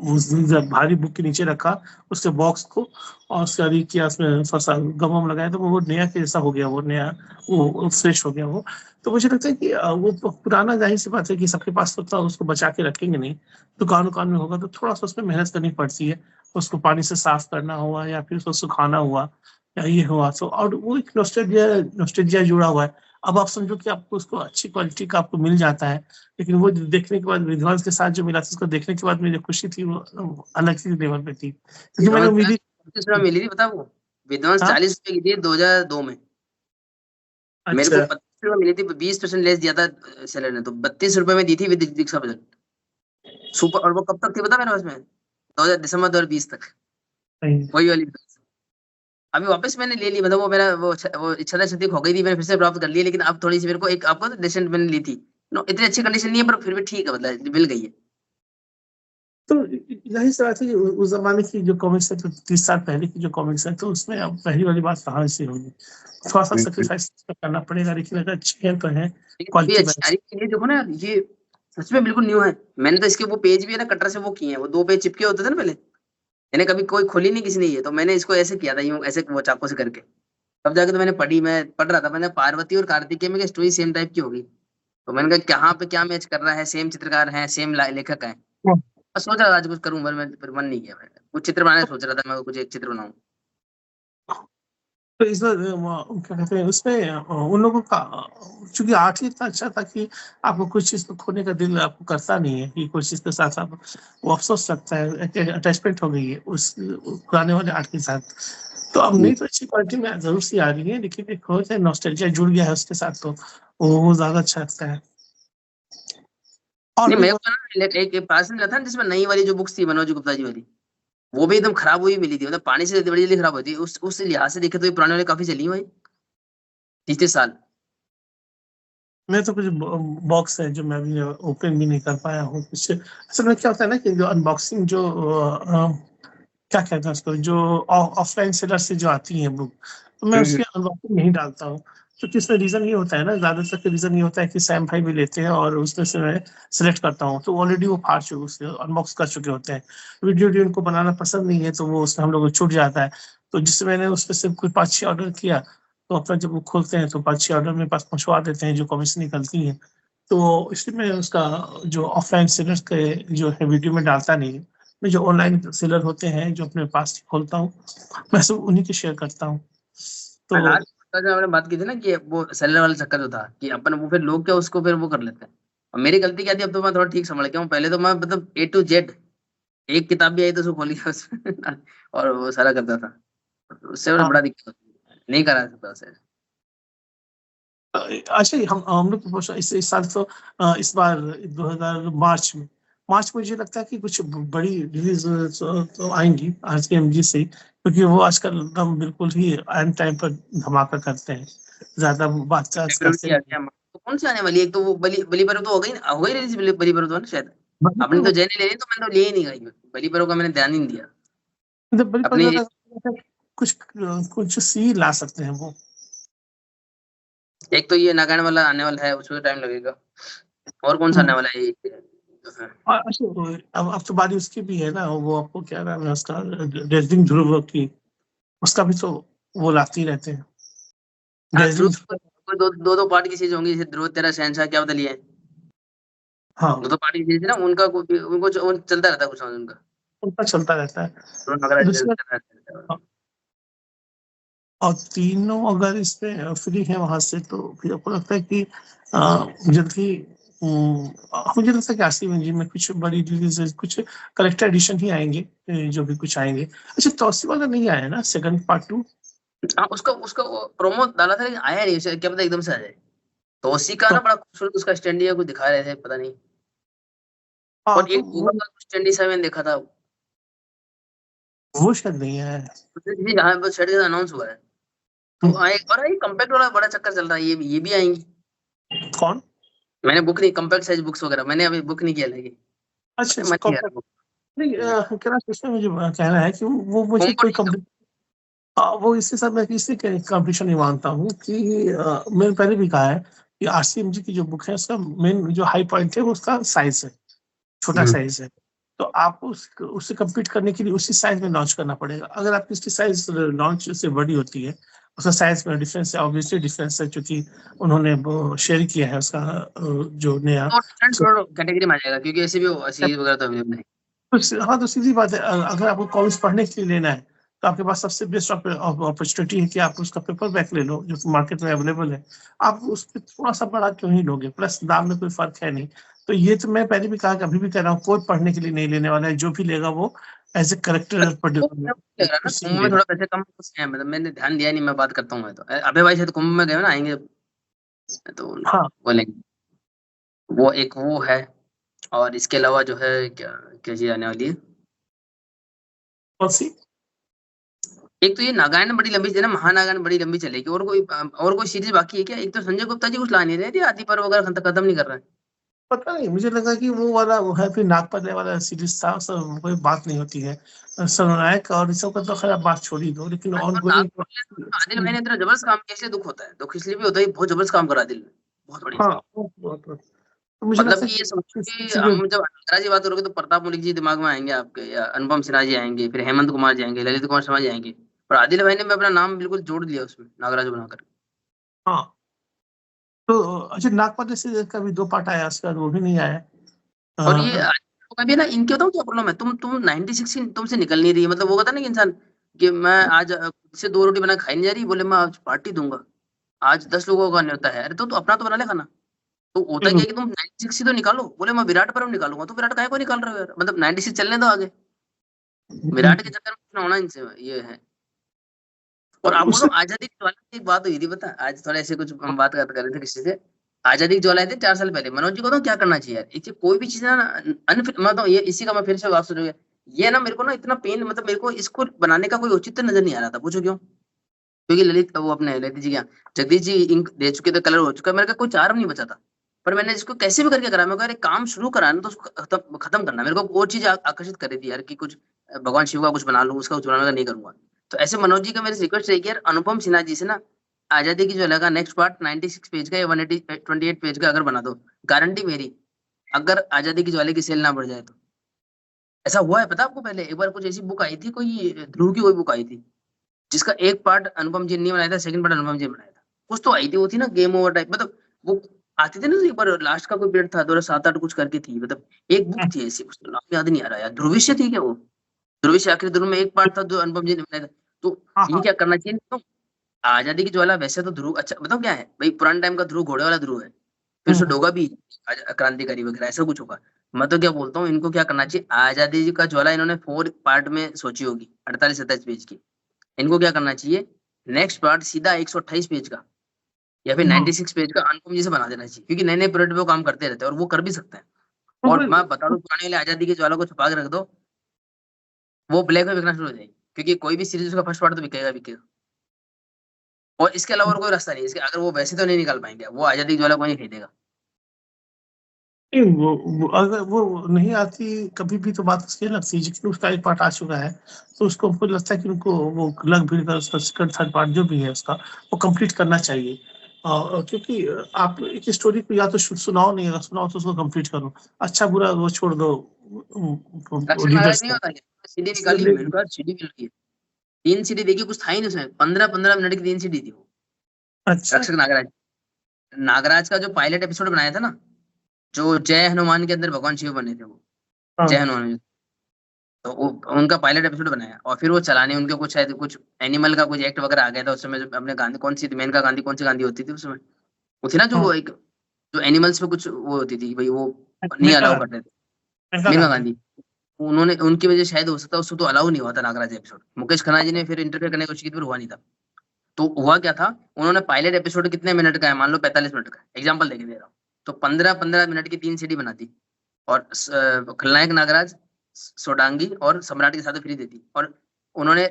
उस भारी बुक के नीचे रखा उसके बॉक्स को, और उसका री किया, उसमें थोड़ा सा गम वम लगाया, तो वो नया के जैसा हो गया, वो नया, वो फ्रेश हो गया वो। तो मुझे लगता है कि वो पुराना, जाहिर सी बात है कि सबके पास तो था, उसको बचा के रखेंगे नहीं। दुकान उकान में होगा तो थोड़ा सा उसमें मेहनत करनी पड़ती है, उसको पानी से साफ करना हुआ या फिर उसको सुखाना हुआ या ये हुआ, तो और वो एक नॉस्टैल्जिया जुड़ा हुआ है। अब आप समझो कि आपको उसको अच्छी क्वालिटी का आपको मिल जाता है, लेकिन वो देखने के बाद विध्वंस के साथ जो मिला था, उसको देखने के बाद मेरी खुशी थी वो अलग ही लेवल पे थी, क्योंकि मैंने विद्वान उम्मीद ही। 25 मिली थी, पता वो विद्वांस हाँ। 40 रुपए की थी 2002 में। मेरे को अच्छा। 25 रुपए मिली थी, 20% लेस दिया था सेलर ने, तो 32 रुपए में दी थी विद दीक्षा बजट सुपर। और वो कब तक थी पता मेरे पास में, 2000 दिसंबर 2020 तक, नहीं। वही वाली। अभी वापस मैंने ले ली, मतलब वो मेरा वो इच्छा शक्ति खो गई थी, मैंने फिर से प्राप्त कर ली, लेकिन अब थोड़ी सी मेरे को एक आपको रिसेंट मैंने ली थी। नो इतनी अच्छी कंडीशन नहीं है, पर फिर भी ठीक है, मतलब मिल गई है। तो यही सी बात है कि उस जमाने की जो कॉमिक्स है, तो 30 साल पहले की जो कॉमिक्स है, तो उसमें अब पहली वाली बात कहाँ से होगी, थोड़ा सा लेकिन सेक्रीफाइस करना पड़ेगा, लेकिन अगर अच्छी है तो है अभी क्वालिटी अच्छी आ वाइज। रही है, ये देखो ना यार, ये सच में बिल्कुल न्यू है। मैंने तो इसके वो पेज भी है ना, कटर से वो किए हैं, वो 2 पेज चिपके होते थे ना पहले, मैंने कभी कोई खोली नहीं किसी ने ये, तो मैंने इसको ऐसे किया था, यूं ऐसे वो चाकू से करके, तब जाके तो मैंने पढ़ी, मैं पढ़ रहा था, मैंने पार्वती और कार्तिकेय में स्टोरी सेम टाइप की होगी, तो मैंने कहा कहाँ पे क्या मैच कर रहा है, सेम चित्रकार है, सेम लेखक है। बस सोच रहा था आज कुछ करूं, पर मैं फिर मन नहीं किया, मैंने कुछ चित्र बनाने सोच रहा था, मैं कुछ एक चित्र बनाऊं। तो इस बार क्या कहते हैं उसमें उन लोगों का चूंकि आर्ट ही इतना अच्छा था कि आपको कुछ चीज को खोने का दिल आपको करता नहीं है, कि कुछ चीज के साथ आप वो अफसोस लगता है, अटैचमेंट हो गई है उस पुराने वाले आर्ट के साथ। तो अब नहीं तो अच्छी क्वालिटी में जरूर सी आ रही है, लेकिन एक हो जाए नॉस्टैल्जिया जुड़ गया है उसके साथ, तो वो ज्यादा अच्छा लगता है। और नहीं भी मेरे बहुत। को ना एक पास में मिला था ना, जिसमें नई वाली जो बुक्स थी मनोज गुप्ता जी वाली, वो भी एकदम खराब हुई मिली थी, मतलब पानी से बड़ी जल्दी खराब होती है, उस लिहाज से देखे तो ये पुराने वाले काफी चली हुई भाई, 30 30 साल। मैं तो कुछ बॉक्स है जो मैं अभी ओपन भी नहीं कर पाया हूँ कुछ। असल में क्या होता है ना कि जो अनबॉक्सिंग जो क्या कहते हैं उसको, जो ऑफलाइन सेलर से जो आती है बुक, तो मैं हम्म उसके अनबॉक्सिंग नहीं डालता हूँ। क्योंकि इसमें रीजन ये होता है ना, ज्यादातर का रीजन ये होता है कि सैम भाई भी लेते हैं और उसमें से मैं सिलेक्ट करता हूँ, तो ऑलरेडी वो फाड़ चुके, उसके अनबॉक्स कर चुके होते हैं। वीडियो वीडियो उनको बनाना पसंद नहीं है, तो वो उसमें हम लोग को छूट जाता है। तो जिससे मैंने उसमें से कुछ 5 6 ऑर्डर किया, तो अपना जब वो खोलते हैं तो 5 6 ऑर्डर मेरे पास पहुंचवा देते हैं जो कमीशन निकलती है। तो इसलिए मैं उसका जो ऑफलाइन सेलर के जो है वीडियो में डालता नहीं हूँ। मैं जो ऑनलाइन सेलर होते हैं जो अपने पास खोलता हूँ, मैं सब उन्हीं की शेयर करता हूँ। तो लास्ट जो हमने बात की थी ना, कि वो सेलर वाला चक्कर जो था, कि अपन वो फिर लोग क्या उसको फिर वो कर लेते हैं। और मेरी गलती क्या थी, अब तो मैं थोड़ा ठीक समझ गया हूँ, पहले तो मैं मतलब A to Z, एक किताब भी आई तो उसको खोल लिया उसमें और वो सारा करता था, उससे हाँ, बड़ा दिक्कत होती है, नहीं करा सकता उसे। अच्छा हम लोग तो इस साल तो इस बार 2000 मार्च में मुझे लगता है कि कुछ बड़ी रिलीज तो आएंगी आज के एमजी से, क्योंकि वो आजकल एकदम बिल्कुल ही एंड टाइम पर धमाका करते हैं, ज्यादा बात करते फेब्रुअरी आ नहीं। गया, कौन सी आने वाली है? एक तो वो बली परो तो हो गई रिलीज, बली परो तो है ना शायद। बड़ी अपनी पर तो जय ने ले ली, तो मैंने तो ले ही नहीं गई, बली परो का मैंने ध्यान ही नहीं दिया मतलब बड़ी पर अपनी। कुछ कुछ सी ला सकते हैं वो। एक तो ये नागान वाला आने वाला है, उसमें टाइम लगेगा। और कौन सा आने वाला है ये? अच्छा अब तो बारी उसकी भी है ना, वो आपको क्या नाम है उसका, डेजलिंग ध्रुव की, उसका भी तो वो लाते ही रहते हैं हाँ ध्रुव, डेजलिंग। दो दो दो पार्ट की चीज होंगी, जैसे ध्रुव तेरा शहंशाह क्या बदली है, दो हाँ दो पार्ट की चीज है ना उनका, उनको वो चलता रहता है कुछ ना उनका। उनका चलता रहता है। ध्रुव नगरा दूसरा चलता रहता है। और तीनों अगर इसमें फ्री है वहां से, तो फिर आपको लगता है कि जल्दी मुझे लगता है कि आरसी मंजी में कुछ बड़ी रिलीज, कुछ कलेक्टर एडिशन ही आएंगे, जो भी कुछ आएंगे। अच्छा तौसी वाला नहीं आया ना सेकंड पार्ट 2? हाँ उसका उसका प्रोमो डाला था लेकिन आया नहीं, उसे क्या पता एकदम से आ जाए। तो उसी का तो ना बड़ा खूबसूरत उसका स्टैंड या कुछ दिखा रहे थे, पता नहीं। हाँ और तो एक होगा का कुछ स्टैंडी सा मैंने देखा था, वो शायद नहीं आया है। जहाँ पर शर्ट अनाउंस हुआ है। तो आए, और ये कम्पैक्ट वाला बड़ा चक्कर चल रहा है, ये भी आएंगी। कौन? मैंने बुक नहीं, कम्पैक्ट साइज बुक्स वगैरह मैंने अभी बुक नहीं किया, लेकिन अच्छा मन नहीं कर कॉम्पैक्ट नहीं, रहा। क्या इसमें मुझे कहना है कि वो मुझे होम कोई कंपनी, वो इसके साथ मैं इसलिए कंपटीशन नहीं मानता हूँ कि मैंने पहले भी कहा है कि आरसीएमजी की जो बुक है उसका मेन जो हाई पॉइंट है वो उसका साइज है, छोटा साइज है। तो आपको उससे कम्पीट करने के लिए उसी साइज में लॉन्च करना पड़ेगा। अगर आपकी उसकी साइज लॉन्च से बड़ी होती है, उसका साइज में डिफरेंस है, ऑब्वियसली डिफरेंस है, क्योंकि उन्होंने शेयर किया है उसका जो नया। तो डिफरेंट थोड़ा कैटेगरी में आ जाएगा, क्योंकि ऐसे भी सीरीज वगैरह तो अवेलेबल नहीं। हाँ तो सीधी बात है, अगर आपको कॉमिक्स पढ़ने के लिए लेना है तो आपके पास सबसे बेस्ट अपॉर्चुनिटी है कि आप उसका पेपर बैक ले लो जो मार्केट में अवेलेबल है। आप उस पर थोड़ा सा बढ़ा क्यों ही लोगे, प्लस दाम में कोई फर्क है नहीं। तो ये तो मैं पहले भी कहा कि अभी भी कह रहा हूँ, कोई पढ़ने के लिए नहीं लेने वाला है, जो भी लेगा वो एज ए करेक्टर तो मेरे को लग रहा है ना उससे ही कुंभ में लेगा। थोड़ा पैसे कम है, मतलब मैंने ध्यान दिया नहीं, मैं बात करता हूँ। मैं तो अबे भाई शायद कुंभ में गए हो ना, आएंगे तो हाँ बोलेंगे। वो एक वो है, और इसके अलावा जो है क्या, क्या चीज आने वाली है? कौन सी? एक तो ये नागायन बड़ी लंबी है ना, महानागायन बड़ी लंबी चलेगी। और कोई सीरीज बाकी है क्या? एक तो संजय गुप्ता जी कुछ ला नहीं रहे थे, आदि पर वगैरह खत्म नहीं कर रहे हैं। पता नहीं, मुझे लगा कि वो वाला वो है, फिर नागपल्ले वाला सीरीज था, सब कोई बात नहीं होती है। सर्वनायक और इस सब का तो खैर आप बात छोड़ ही दो, लेकिन और ऑन नागपुर में तो आदिल भाई ने इतना जबरदस्त काम किया, इसलिए दुख होता है, दुख इसलिए भी होता है, बहुत जबरदस्त काम करा आदिल ने, बहुत बढ़िया। हाँ तो मुझे मतलब लगता है कि ये समझो कि कि हम जब अंतरा जी बात करोगे तो प्रताप मलिक जी दिमाग में आएंगे आपके, या अनुपम सिन्हा जी आएंगे, फिर हेमंत कुमार जी आएंगे, ललित कुमार शर्मा जी आएंगे। और आदिल भाई ने भी अपना नाम बिल्कुल जोड़ दिया उसमें, नागराज बनाकर। हाँ तो अच्छा नागपल्ली सीरीज का भी 2 पार्ट आया, उसका वो भी नहीं आया। और ये अ, कभी ना, इनके बताऊँ क्या प्रॉब्लम है, तुम 96 तुमसे निकल नहीं रही है। मतलब वो कहता है ना कि इंसान, कि मैं आज से 2 रोटी बना खाई नहीं जा रही, बोले मैं आज पार्टी दूंगा, आज 10 लोगों का न्योता है। अरे तो अपना तो बना ले खाना। तो होता क्या है कि तुम 96 तो निकालो, बोले मैं विराट परम निकालूंगा, तो विराट काहे को निकाल रहे हो यार? मतलब 96 चलने दो आगे, विराट के चक्कर में कुछ ना होना इनसे, ये है। और आपको तो उससे आजादी की ज्वाला की एक बात हुई थी, पता है? आज थोड़ा ऐसे कुछ हम बात कर रहे थे किसी से। आजादी की ज्वाला थी 4 साल पहले, मनोज जी को तो क्या करना चाहिए यार, इसे कोई भी चीज ना अनफिट, मैं तो ये इसी का मैं फिर से बात सुनूंगा। ये ना मेरे को ना इतना पेन, मतलब मेरे को इसको बनाने का कोई औचित्य नजर नहीं आ रहा था, पूछो क्यों? क्योंकि ललित वो अपने ललित जी क्या, जगदीश जी इंक दे चुके थे, कलर हो चुका, मेरे का कोई चार्म नहीं बचा था। पर मैंने इसको कैसे भी करके करा, मैं कहा अरे काम शुरू करा है ना, तो उसको खत्म खत्म करना। मेरे को और चीज आकर्षित कर रही थी यार, कि कुछ भगवान शिव का कुछ बना लूं, उसका कुछ बनाने का नहीं करूंगा। तो ऐसे मनोज जी का मेरी रिक्वेस्ट रहेगी यार, अनुपम सिन्हा जी से ना, आजादी की जो लगा नेक्स्ट पार्ट 96 पेज का या 128 पेज का अगर बना दो, गारंटी मेरी, अगर आजादी की ज्वाले की सेल ना बढ़ जाए तो। ऐसा हुआ है पता है आपको? पहले एक बार कुछ ऐसी बुक आई थी, कोई ध्रुव की कोई बुक आई थी, जिसका एक पार्ट अनुपम जी ने बनाया था, सेकंड पार्ट अनुपम जी ने बनाया था। कुछ तो आई थी, वो थी ना गेम ओवर टाइप, मतलब वो आती थी ना, तो एक बार लास्ट का कोई पीरियड था 2007-8 कुछ करके थी, मतलब एक बुक थी ऐसी, उसका नाम याद नहीं आ रहा यार, ध्रुविष्य थी क्या वो? ध्रुविष्य आखिरी ध्रुव में एक पार्ट था जो अनुपम जी ने बनाया था। तो हाँ ये हाँ क्या करना चाहिए तो, आजादी की ज्वाला वैसे तो ध्रुव, अच्छा बताओ क्या है भाई, पुराने टाइम का ध्रुव घोड़े वाला ध्रुव है, फिर उससे हम्म, डोगा भी क्रांतिकारी वगैरह ऐसा कुछ होगा। मैं तो क्या बोलता हूँ, इनको क्या करना चाहिए, आजादी जी का ज्वाला इन्होंने 4 पार्ट में सोची होगी, 48-27 पेज की। इनको क्या करना चाहिए, नेक्स्ट पार्ट सीधा 128 पेज का, या फिर हम्म, 96 पेज का अनुपम जी से बना देना चाहिए, क्योंकि नए नए प्रोजेक्ट पे वो काम करते रहते हैं और वो कर भी सकते हैं। और मैं बता दूं, पुराने वाले आजादी के ज्वाला को छुपा के रख दो, वो ब्लैक में बिकना शुरू हो जाएगी, क्योंकि कोई भी सीरीज उसका फर्स्ट पार्ट तो बिकेगा बिकेगा। और इसके अलावा और कोई रास्ता नहीं है इसके, अगर वो वैसे तो नहीं निकाल पाएंगे, वो आजादी ज्वाला को नहीं खरीदेगा। नहीं, वो अगर वो नहीं आती कभी भी तो बात उसकी लगती है, जिसमें उसका एक पार्ट आ चुका है तो उसको हमको लगता है कि उनको वो लग भीड़ कर उसका सेकंड थर्ड पार्ट जो भी है उसका वो कंप्लीट करना चाहिए। क्योंकि आप एक स्टोरी को या तो सुनाओ, नहीं अगर सुनाओ तो उसको कंप्लीट करो, अच्छा बुरा वो छोड़ दो रक्षक नारायण रीडर्स नहीं को। होता क्या, सीडी निकाली मैंने कहा, सीडी मिल रही है, 3 सीडी देखी, कुछ था ही नहीं उसमें, 15-15 मिनट की 3 सीडी थी वो। अच्छा। रक्षक नागराज, नागराज का जो पायलट एपिसोड बनाया था ना, जो जय हनुमान के अंदर भगवान शिव बने थे वो, जय हाँ हनुमान, तो वो उनका पायलट एपिसोड बनाया, और फिर वो चलाने उनके कुछ शायद कुछ एनिमल का कुछ एक्ट वगैरह आ गया था उस समय, जो अपने गांधी कौन सी मेनका गांधी कौन सी गांधी होती थी उस समय, वो थी ना जो हाँ। वो एक, जो एनिमल्स पे कुछ वो होती थी भाई, वो नहीं मेनका अलाउ गांधी, करते थे, मेनका मेनका गांधी। गांधी, उन्होंने उनकी वजह से शायद हो सकता है उसको तो अलाउ नहीं हुआ था नागराज एपिसोड, मुकेश खन्ना जी ने फिर इंटरफेयर करने की कोशिश की थी, पर हुआ नहीं था। तो हुआ क्या था, उन्होंने पायलट एपिसोड कितने मिनट का है, मान लो 45 मिनट का, एग्जाम्पल देके दे रहा हूँ, तो 15-15 मिनट की 3 सीडी बना दी, और खलनायक नागराज, सोडांगी और सम्राट के साथ फ्री देती, और उन्होंने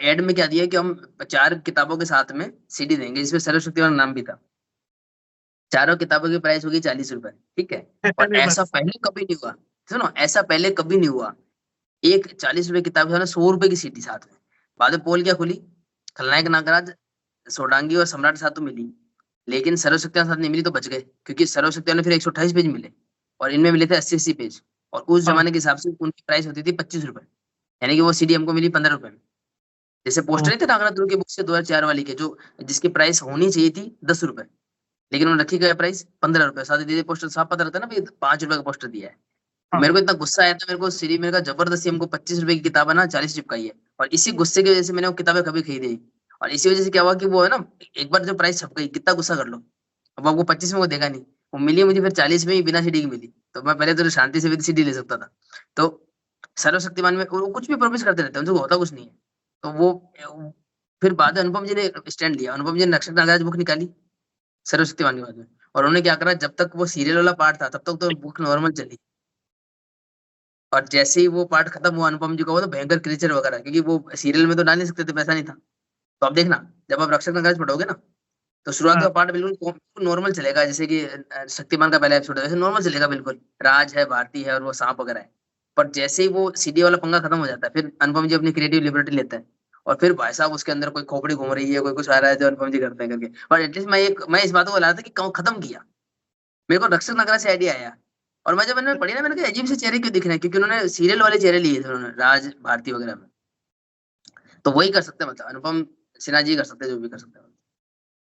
एड में क्या दिया कि हम 4 किताबों के साथ में सीडी देंगे जिसमें सरस्वती वाला नाम भी था, चारों किताबों की प्राइस होगी 40 रुपए, ठीक है। और अरे ऐसा बस। पहले कभी नहीं हुआ, सुनो ऐसा पहले कभी नहीं हुआ, एक 40 रुपए किताब के साथ 100 रुपए की सीडी साथ में। बाद में पोल क्या खुली, खलनायक नागराज, सोडांगी और सम्राट के साथ तो मिली, लेकिन सर्वशक्तियां साथ नहीं मिली, तो बच गए, क्योंकि सर्वशक्तियां ने फिर 128 पेज मिले, और इनमें मिले थे 80-80 पेज, और उस हाँ जमाने के हिसाब से उनकी प्राइस होती थी 25 रुपए, यानी कि वो सीडी हमको मिली 15 रुपए में। जैसे पोस्टर हाँ नहीं थे नागराज की बुक से 2004 वाली के, जो जिसकी प्राइस होनी चाहिए थी 10 रुपए, लेकिन उन्होंने रखी गया प्राइस 15 रुपए, साथ ही दीदी पोस्टर साफ पता रहता है ना भाई, 5 रुपए का पोस्टर दिया है। हाँ। मेरे को इतना गुस्सा आया था, मेरे को सीडी, मेरे का जबरदस्ती हमको 25 रुपए की किताब है ना 40 चिपकाई है, और इसी गुस्से की वजह से मैंने वो किताबें कभी खरीदी नहीं। और इसी वजह से क्या हुआ कि वो है ना, एक बार जो प्राइस छप गई, कितना गुस्सा कर लो, अब आपको 25 में वो देगा नहीं, वो मिली मुझे फिर 40 में ही बिना सीडी की मिली, तो मैं पहले तो शांति से भी सीडी ले सकता था। तो सर्वशक्तिमान में वो कुछ भी प्रॉमिस करते रहते हैं, उनको होता कुछ नहीं है। तो वो फिर बाद में अनुपम जी ने स्टैंड लिया, अनुपम जी ने नक्षत्र नागराज बुक निकाली सर्वशक्तिमान के बाद में, और उन्होंने क्या करा, जब तक वो सीरियल वाला पार्ट था तब तक तो बुक नॉर्मल चली, और जैसे ही वो पार्ट खत्म हुआ अनुपम जी का, वो तो भयंकर क्रीचर वगैरह, क्योंकि वो सीरियल में तो डाल नहीं सकते थे, पैसा नहीं था। तो आप देखना, जब आप रक्षक नगराज पढ़ोगे ना, तो शुरुआत हाँ। का पार्ट बिल्कुल नॉर्मल चलेगा, जैसे कि शक्तिमान का पहला एपिसोड है, वैसे नॉर्मल चलेगा बिल्कुल, राज है, भारती है, और वो सांप वगैरह है। पर जैसे ही वो सीडी वाला पंगा खत्म हो जाता है, फिर अनुपम जी अपनी क्रिएटिव लिबर्टी लेता है, और फिर भाई साहब उसके अंदर कोई खोपड़ी घूम रही है, कोई कुछ आ रहा है, जो अनुपम जी करते हैं करके, और एटलीस्ट मैं इस बात को बता था कि खत्म किया, मेरे को रक्षक नगरा से आइडिया आया। और मैं जब मैंने पढ़ी ना, मैंने कहा अजीब से चेहरे क्यों दिख रहे हैं, क्योंकि उन्होंने सीरियल वाले चेहरे लिए थे उन्होंने, राज भारती वगैरह में, तो वही कर सकते हैं, मतलब अनुपम सिन्हा जी कर सकते हैं जो भी कर सकते हैं,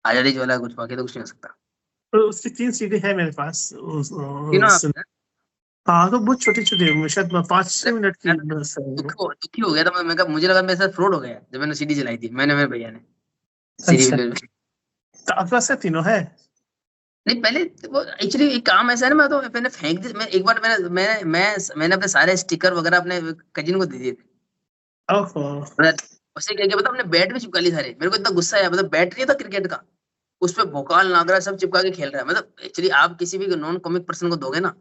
आजादी ज्वाला कुछ, बाकी तो कुछ नहीं हो सकता। तो उसकी 3 सीडी है मेरे पास तीनों आप हैं? हाँ तो बहुत छोटी छोटी, शायद 5-6 मिनट मैं की तो बस है वो। दुखी हो गया था, मैं कहा मुझे लगा मेरे साथ फ्रॉड हो गया जब मैंने सीडी चलाई थी, मैंने, मेरे भैया ने अच्छा, सीडी। तो आपके पास है तीनों है? नहीं पहले, वो एक्चुअली एक काम ऐसा है ना, मैं तो मैंने फेंक दी, मैं एक बार मैंने अपने सारे स्टिकर वगैरह अपने कजिन को दे दिए थे, ओहो। मतलब उससे क्या किया पता, हमने बैट भी चिपका ली सारे, मेरे को इतना गुस्सा आया, मतलब बैट नहीं था क्रिकेट का, उस पे भोकाल नागरा सब चिपका के खेल रहा है, मतलब एक्चुअली आप किसी भी नॉन कॉमिक पर्सन को दोगे ना,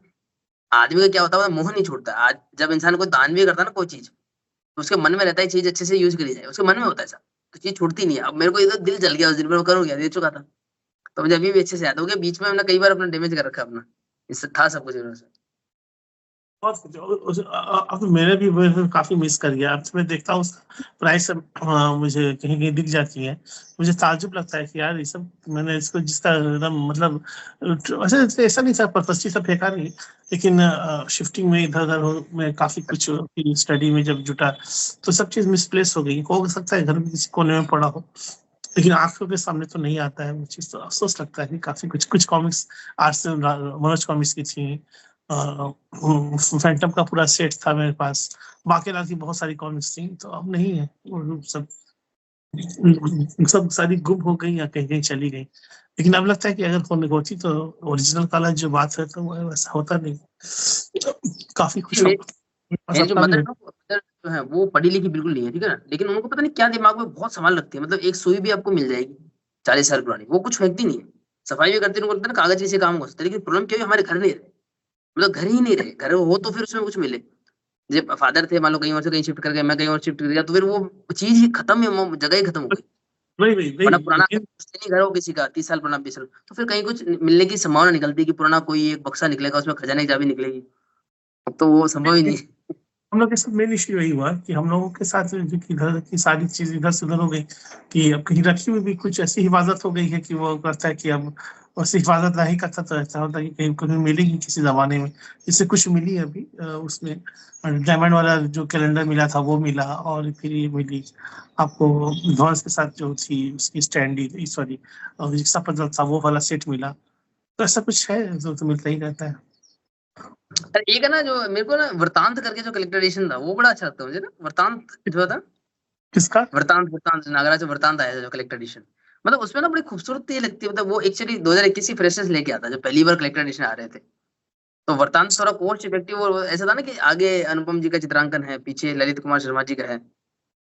आदमी का क्या होता है, मतलब मोह नहीं छूटता, आज जब इंसान को दान भी करता है ना कोई चीज, तो उसके मन में रहता है चीज अच्छे से यूज करी जाए, उसके मन में होता है ऐसा, तो चीज छूटती नहीं है। अब मेरे को इधर दिल जल गया उस दिन, मैं करूँ क्या, दे चुका था, तो मुझे अभी भी अच्छे से याद हो गया, बीच में हमने कई बार अपना डैमेज कर रखा अपना, इससे था सब कुछ इन्होंने। बहुत कुछ अब मैंने भी वो काफी मिस कर गया, अब तो मैं देखता हूँ प्राइस मुझे कहीं कहीं दिख जाती है, मुझे ताज्जुब लगता है कि यार ये सब मैंने इसको जिसका एकदम मतलब वैसे ऐसा नहीं था पर्पसली सब फेंका नहीं, लेकिन शिफ्टिंग में इधर उधर में काफी कुछ स्टडी में जब जुटा तो सब चीज मिसप्लेस हो सकता है घर में किसी कोने में पड़ा हो, लेकिन आंखों के सामने तो नहीं आता है वो चीज, तो अफसोस लगता है कि काफी कुछ कुछ कॉमिक्स आज से मनोज कॉमिक्स की थी, फैंटम का पूरा सेट था मेरे पास, बाकीलाल की बहुत सारी कॉमिक्स थी, तो अब नहीं है वो सब सारी गुम हो गई या कहीं कहीं चली गई, लेकिन अब लगता है कि अगर होने होती तो ओरिजिनल वाला जो बात है तो वो वैसा होता नहीं, काफी कुछ मेरी बस मेरी जो अपना भी मदर है है। ना, वो मदर जो है वो पढ़ी लिखी बिल्कुल नहीं है, ठीक है ना, लेकिन उनको पता नहीं क्या दिमाग में बहुत सामान लगती है, मतलब एक सुई भी आपको मिल जाएगी 40 साल पुरानी, वो कुछ फेंकती नहीं है, सफाई भी करती है, उनको लगता है ना कागज से काम हो सकता है, लेकिन प्रॉब्लम क्या है, हमारे घर नहीं रहे, मतलब घर ही नहीं रहे, घर हो तो फिर उसमें कुछ मिले, जब फादर थे मान लो कहीं और से कहीं शिफ्ट कर गए, मैं कहीं और शिफ्ट कर गया, तो फिर वो चीज ही खत्म है, वो जगह ही खत्म हो गई। वरना पुराना नहीं घर हो किसी का 30 साल पुराना 20 साल, तो फिर कहीं कुछ मिलने की संभावना निकलती है कि पुराना कोई एक बक्सा निकलेगा, उसमें खजाने की चाबी निकलेगी। अब तो वो संभव ही नहीं है। हम लोग के साथ मेन इश्यू यही हुआ कि हम लोगों के साथ जो कि इधर की सारी चीज इधर से उधर हो गई, कि अब कहीं रखी हुई भी कुछ ऐसी हिफाजत हो गई है कि वो करता है कि अब वैसे हिफाजत नहीं करता, तो ऐसा होता है कि कहीं कहीं मिलेगी किसी जमाने में। इससे कुछ मिली अभी उसमें डायमंड वाला जो कैलेंडर मिला था वो मिला, और फिर ये मिली आपको ध्वंस के साथ जो थी उसकी स्टैंडी, सॉरी रिक्शा पजल था, वो वाला सेट मिला। तो ऐसा कुछ है जो तो मिलता ही रहता है। अरे एक है ना जो मेरे को ना वृतांत करके जो कलेक्टर एडिशन था वो बड़ा अच्छा लगता है मुझे ना, वृतांत जो था, किसका? वृतांत वृतांत नागराज वृतांत आया था जो कलेक्टर एडिशन, मतलब उसमें ना बड़ी खूबसूरत ये लगती है, मतलब वो एक्चुअली 2021 की फ्रेशर्स लेके आता जो पहली बार कलेक्टर एडिशन आ रहे थे। तो वृतांत थोड़ा कोर्स इफेक्टिव और ऐसा था ना कि आगे अनुपम जी का चित्रांकन है, पीछे ललित कुमार शर्मा जी का है,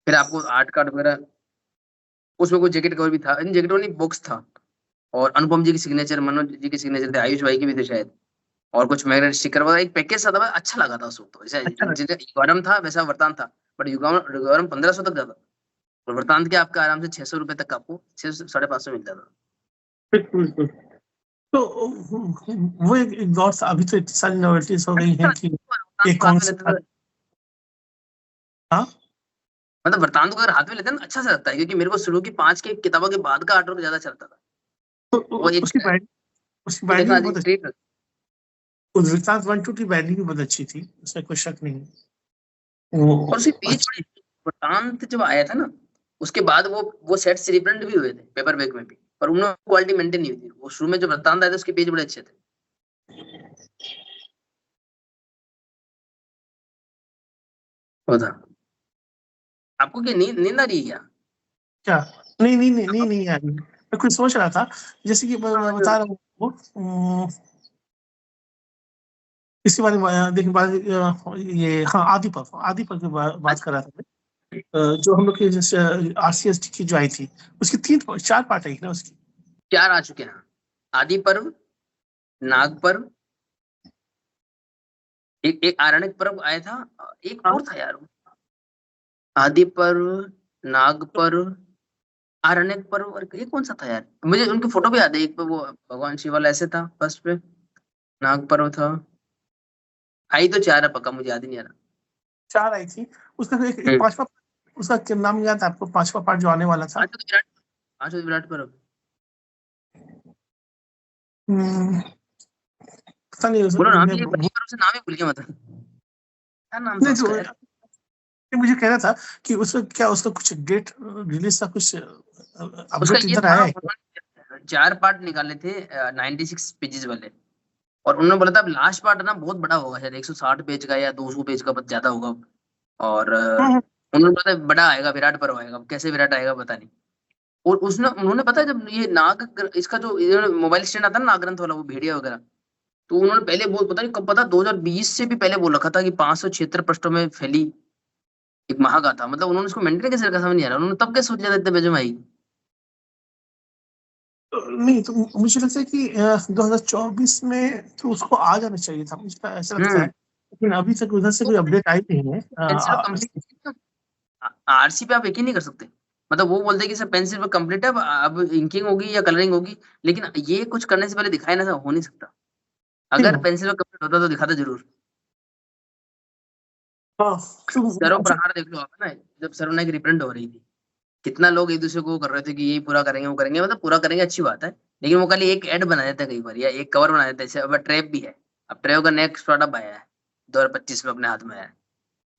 फिर आपको आर्ट कार्ड वगैरह, उसमें कोई जैकेट कवर भी था, इन जैकेटों नहीं बॉक्स था, और अनुपम जी की सिग्नेचर, मनोज जी की सिग्नेचर थे, आयुष भाई की भी थे शायद, और कुछ मैग्नेट स्टिकर वगैरह एक पैकेज था, था अच्छा लगा था उस वक्त। तो ऐसा अच्छा लगा। युगारम था वैसा वृतांत था, बट युगारम 1500 तक जाता, और वृतांत के आपका आराम से 600 रुपए तक आपको 600 550 मिल जाता। बिल्कुल बिल्कुल। तो वो एक दौर था, अभी तो इतनी सारी नॉवेल्टीज हो गई हैं कि एक कौन सा। हाँ, मतलब वृतांत को अगर हाथ में लेते हैं ना अच्छा सा लगता है, क्योंकि मेरे को शुरू की 5 की किताबों के बाद का आर्टवर्क ज्यादा चलता था। तो वो एक उसकी तो बाइंडिंग देखना भी बहुत अच्छी। ट्रीट, गुजरात 1-2 की बाइंडिंग भी बहुत अच्छी थी, उसमें कोई शक नहीं। वो और उसके पेज अच्छी। बड़े, वृतांत जब आया था ना उसके बाद वो सेट्स रिप्रिंट भी हुए थे पेपर बैक में भी, पर उन्होंने क्वालिटी मेंटेन नहीं हुई थी। वो शुरू में जो वृतांत आया था उसके पेज बड़े अच्छे थे। वो था। आपको क्या नींद नींद आ रही है क्या? क्या? नहीं नहीं नहीं नहीं नहीं यार, मैं कुछ सोच रहा था, जैसे कि मैं हाँ, बता रहा हूँ इसके बारे में देखिए ये हाँ, आदि पर की बात कर रहा था मैं। जो हम लोग की जैसे RCST की जो आई थी, उसकी 4 पार्ट आई ना उसकी। 4 आ चुके हैं। आदि पर्व, नाग पर्व, एक एक आरण्यक पर्व आया था, एक हाँ, और था यार। आदि पर्व, नाग पर्व, आरण्यक पर्व, और ये कौन सा था यार, मुझे उनकी फोटो भी याद है। एक पे वो भगवान शिव वाला ऐसे था फर्स्ट पे, नाग पर्व था। आई तो 4 है पक्का, मुझे याद ही नहीं आ रहा। 4 आई थी। उसका एक हम्म। पांचवा, उसका क्या नाम याद है आपको? पांचवा पार्ट जो आने वाला था। पांचवा तो विराट, पांचवा तो विराट पर्व। हम्म, पता नहीं बोलो नाम मैं ही, पहली बार से नाम ही भूल गया मतलब, क्या नाम था नहीं उसका तो यार। मुझे कहना था कि उसमें क्या उसका कुछ डेट रिलीज का कुछ उसका अपडेट ये इधर था आया है क्या? उन्होंने 4 पार्ट निकाले थे 96 पेजेस वाले, और उन्होंने बोला था अब लास्ट पार्ट ना बहुत बड़ा होगा, शायद 160 पेज का या 200 पेज का बहुत ज्यादा होगा। और हम्म, उन्होंने बोला था बड़ा आएगा, विराट पर्व आएगा, अब कैसे विराट आएगा पता नहीं। और उसने उन्होंने पता है जब ये इसका जो मोबाइल स्टैंड आता है ना नाग ग्रंथ वाला, वो भेड़िया वगैरह, तो उन्होंने पहले बोल पता नहीं कब, पता 2020 से भी पहले बोल रखा था कि 576 पृष्ठों में फैली एक महागाथा, मतलब उन्होंने उसको मेंटेन कैसे रखा समझ नहीं आ रहा, उन्होंने तब कैसे सोचा था इतने पेजों में आएगी। नहीं तो मुझे लगता है कि 2024 में तो उसको आ जाना चाहिए था, मुझे ऐसा लगता है, हम्म। लेकिन अभी तक उधर से तो कोई अपडेट आई नहीं है। पेंसिल कंप्लीट, आरसी पे आप यकीन नहीं कर सकते, मतलब वो बोलते हैं कि सर पेंसिल पे कंप्लीट है, अब इंकिंग होगी या कलरिंग होगी, लेकिन ये कुछ करने से पहले दिखाया ना, हो नहीं सकता। नहीं अगर हो। पेंसिल पे कंप्लीट होता तो दिखाता जरूर। हाँ, तो सर्व अच्छा। प्रहार देख लो आप ना, जब सर्वना की रिप्रिंट हो रही थी, कितना लोग एक दूसरे को कर रहे थे कि ये पूरा करेंगे वो करेंगे, मतलब पूरा करेंगे अच्छी बात है, लेकिन वो खाली एक ऐड बना देते हैं कई बार, या एक कवर बना देते हैं, जैसे अब ट्रैप भी है, अब ट्रैप का नेक्स्ट स्टार्टअप आया है 2025 में अपने हाथ में आया है,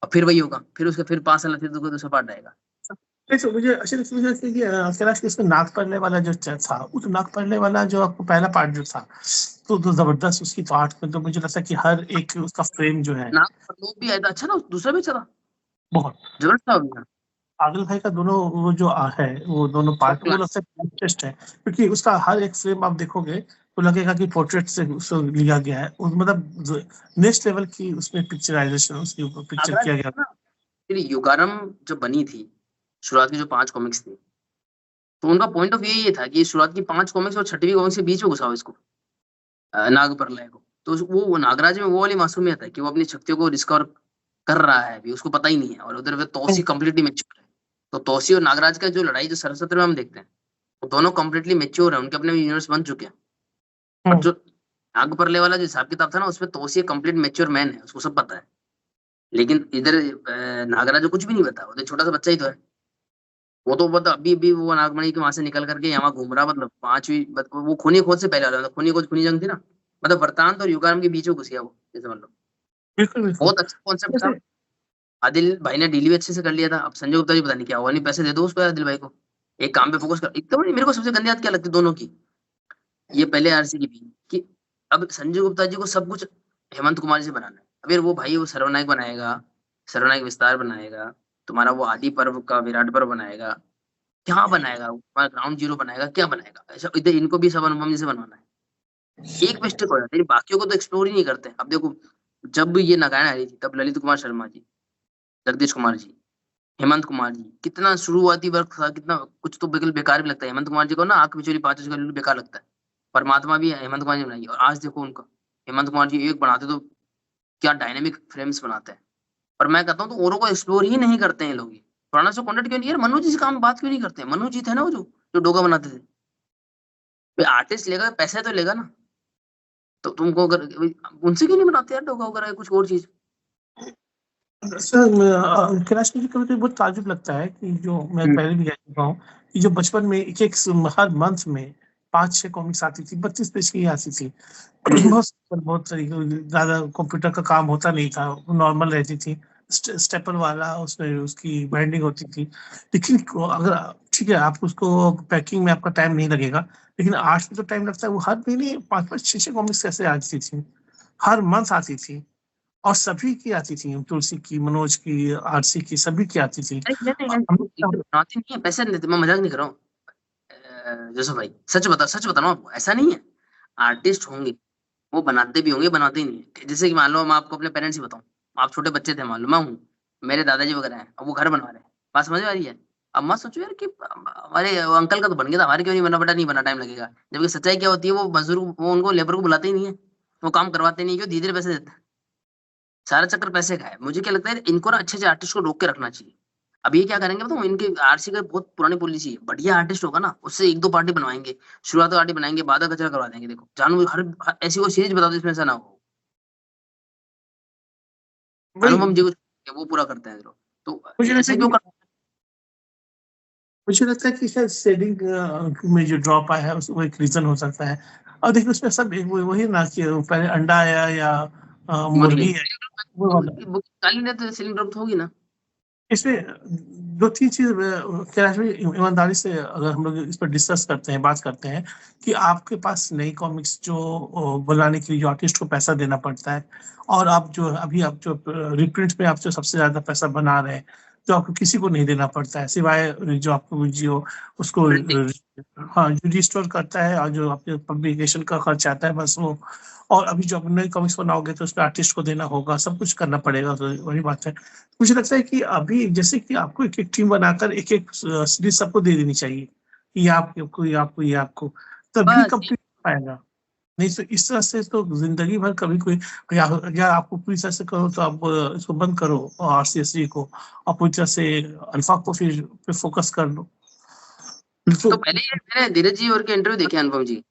और फिर वही होगा, फिर उसके फिर 5 साल फिर दूसरा पार्ट आएगा। नहीं तो मुझे अच्छा लगता है कि कैलाश के इसमें नाक पड़ने वाला जो था, वो तो नाक पड़ने वाला जो आपको पहला पार्ट जो था, तो जबरदस्त उसकी तो आर्ट में तो मुझे लगता है कि हर एक उसका फ्रेम जो है नाग परलोक भी आया था, अच्छा था, दूसरा भी अच्छा था, बहुत। जबरदस्त था अभी। पागल भाई का दोनों वो जो है, वो दोनों टॉप पार्ट वो क्लास। लगता है बेस्ट है, क्योंकि उसका हर एक फ्रेम आप देखोगे तो लगेगा कि पोर्ट्रेट से उसको लिया गया है, मतलब नेक्स्ट लेवल की उसमें पिक्चराइजेशन उसके ऊपर पिक्चर आगरा किया गया। ना, फिर युगारम जब बनी थी, शुरुआत की जो 5 कॉमिक्स थी, तो उनका पॉइंट ऑफ व्यू ये था कि शुरुआत की 5 कॉमिक्स और छठवीं कॉमिक्स के बीच में घुसाओ इसको, नागप्रलय को, तो वो नागराज में वो वाली मासूमियत है कि वो अपनी शक्तियों को डिस्कवर कर रहा है अभी, उसको पता ही नहीं है, और उधर तौसी कंप्लीटली मैच्योर है, तो तोसी और नागराज का जो लड़ाई जो सरस्वती में हम देखते हैं, वो दोनों कंप्लीटली मेच्योर है, उनके अपने यूनिवर्स बन चुके हैं। और जो नाग परले वाला जो हिसाब किताब था ना, उसमें तोसी कंप्लीट मेच्योर मैन है, उसको सब पता है। लेकिन इधर नागराज को कुछ भी नहीं पता, वो तो छोटा सा बच्चा ही तो है। वो तो मतलब अभी अभी वो नागमणि के वहां से निकल करके यहाँ वहाँ घूम रहा, मतलब वो खूनी खोज से पहले वाला, मतलब खूनी खोज खूनी जंग थी ना, मतलब वर्तमान और युगांत के बीच में घुस गया वो, जैसे मतलब बिल्कुल बिल्कुल। बहुत अच्छा कॉन्सेप्ट था। जैसे आदिल भाई ने डील भी अच्छे से कर लिया था। अब संजय गुप्ता जी पता नहीं क्या हुआ, नहीं पैसे दे दो उसको आदिल भाई को, एक काम पे फोकस कर। एकदम मेरे को सबसे गंदी बात क्या लगती है दोनों की, ये पहले आरसी की भी, कि अब संजय गुप्ता जी को सब कुछ हेमंत कुमार जी से बनाना है। अब यार वो भाई वो सर्वनायक बनाएगा, सर्वनायक विस्तार बनाएगा, तुम्हारा वो आदि पर्व का विराट पर्व बनाएगा, क्या बनाएगा, तुम्हारा ग्राउंड जीरो बनाएगा, क्या बनाएगा? ऐसा इधर इनको भी सब अनुपम जी से बनवाना है। एक मिस्टेक हो जाती है, बाकियों को तो एक्सप्लोर ही नहीं करते। अब देखो, जब ये नगाड़ा आ रही थी, तब ललित कुमार शर्मा जी, जगदीश कुमार जी, हेमंत कुमार जी, कितना शुरुआती वर्क था, कितना कुछ तो बिल्कुल बेकार भी लगता है। हेमंत कुमार जी को ना आंख बिचौली पांच का बिल्कुल बेकार लगता है। परमात्मा भी हेमंत कुमार जी ने बनाई, और आज देखो उनका, हेमंत कुमार जी एक बनाते तो क्या डायनेमिक फ्रेम्स बनाते हैं। पर मैं कहता हूँ तो औरों को एक्सप्लोर ही नहीं करते हैं लोग। पुराना से कॉन्टेंट क्यों नहीं यार, मनोज जी से काम बात क्यों नहीं करते हैं? मनोज जी थे ना वो जो डोगा बनाते थे। आर्टिस्ट लेगा पैसे तो लेगा ना, तो तुमको अगर उनसे क्यों नहीं बनाते यार डोगा वगैरह कुछ और चीज? सर कैलाश मुझे कभी कभी बहुत ताजुब लगता है कि जो मैं हम्म। पहले भी कह चुका हूँ कि जो बचपन में एक एक हर मंथ में 5-6 कॉमिक्स आती थी, 32 पेज की ही आती थी। हम्म। बहुत बहुत तरीके, ज्यादा कंप्यूटर का काम होता नहीं था, नॉर्मल रहती थी, स्टेपल वाला, उसमें उसकी बाइंडिंग होती थी। लेकिन अगर ठीक है, आप उसको पैकिंग में आपका टाइम नहीं लगेगा, लेकिन आर्ट्स में तो टाइम लगता है। वो हर महीने 5-5 6 कॉमिक्स कैसे आती थी, हर मंथ आती थी, और सभी की आती थी, तुलसी की, मनोज की, आरसी की, सभी की आती थी। अरे नहीं नहीं हम नहीं, बनाते नहीं है, पैसे नहीं देते, मैं मजाक नहीं कर रहा हूँ। जोसफ भाई सच बता रहा हूँ आपको, ऐसा नहीं है। आर्टिस्ट होंगे, वो बनाते भी होंगे, बनाते ही नहीं है। जैसे कि मान लो मैं आपको अपने पेरेंट्स ही बताऊं, आप छोटे बच्चे थे मान लो, मैं हूँ, मेरे दादाजी वगैरह हैं, अब वो घर बनवा रहे हैं, बात समझ में आ रही है? अब मत सोचो यार कि हमारे अंकल का तो बन गया था, हमारे क्यों नहीं बना? बेटा नहीं बना, टाइम लगेगा। जबकि सच्चाई क्या होती है, वो मजदूर वो उनको लेबर को बुलाते ही नहीं है, वो काम करवाते नहीं, क्यों? धीरे धीरे पैसे देते हैं। सारा चक्कर पैसे का है। मुझे क्या लगता है इनको ना अच्छे से आर्टिस्ट को रोक के रखना चाहिए। अब ये क्या करेंगे बताऊं, इनके आरसी का बहुत पुरानी पॉलिसी है, बढ़िया आर्टिस्ट होगा ना उससे एक दो पार्टी बनवाएंगे, शुरुआत पार्टी बनाएंगे, बाद कचरा करवा देंगे। देखो जानू ऐसी कोई सीरीज बता दो इसमें ऐसा ना हो। वही, अनुपम जी को वो पूरा करते हैं लोग, तो मुझे लगता ऐसे है क्यों कि कर? मुझे लगता है कि शायद शेडिंग में जो ड्रॉप आया है वो एक रीजन हो सकता है। और देखिए उसमें सब वही ना कि पहले अंडा आया या मुर्गी मुर्गी है, वो वाला। काली ने तो सिलिंडर तो होगी ना। इसमें दो तीन चीज कैलाश भाई, ईमानदारी से अगर हम लोग इस पर डिस्कस करते हैं, बात करते हैं कि आपके पास नई कॉमिक्स जो बनाने के लिए जो आर्टिस्ट को पैसा देना पड़ता है, और आप जो अभी आप जो रिप्रिंट में आप जो सबसे ज्यादा पैसा बना रहे हैं, तो आपको किसी को नहीं देना पड़ता है सिवाय जो आपको जो उसको प्रिंटिंग। हाँ, जो रिस्टोर करता है और जो आपके पब्लिकेशन का खर्च आता है, बस वो। और अभी जो आप नई कॉमिक्स बनाओगे तो उसमें आर्टिस्ट को देना होगा, सब कुछ करना पड़ेगा, तो वही बात है। मुझे लगता है कि अभी जैसे कि आपको एक एक टीम बनाकर एक एक सीरीज सबको दे देनी चाहिए, ये आपको, ये आपको, ये आपको, तभी बस कंप्लीट हो पाएगा। नहीं तो इस तरह से तो जिंदगी भर कभी कोई, या आपको पूरी तरह से करो तो आप इसको बंद करो आरसीएसजी को, और पूरी तरह से अल्फा को फिर फोकस कर लो। तो तो पहले ये मैंने धीरज जी और के इंटरव्यू देखे अनुपम जी।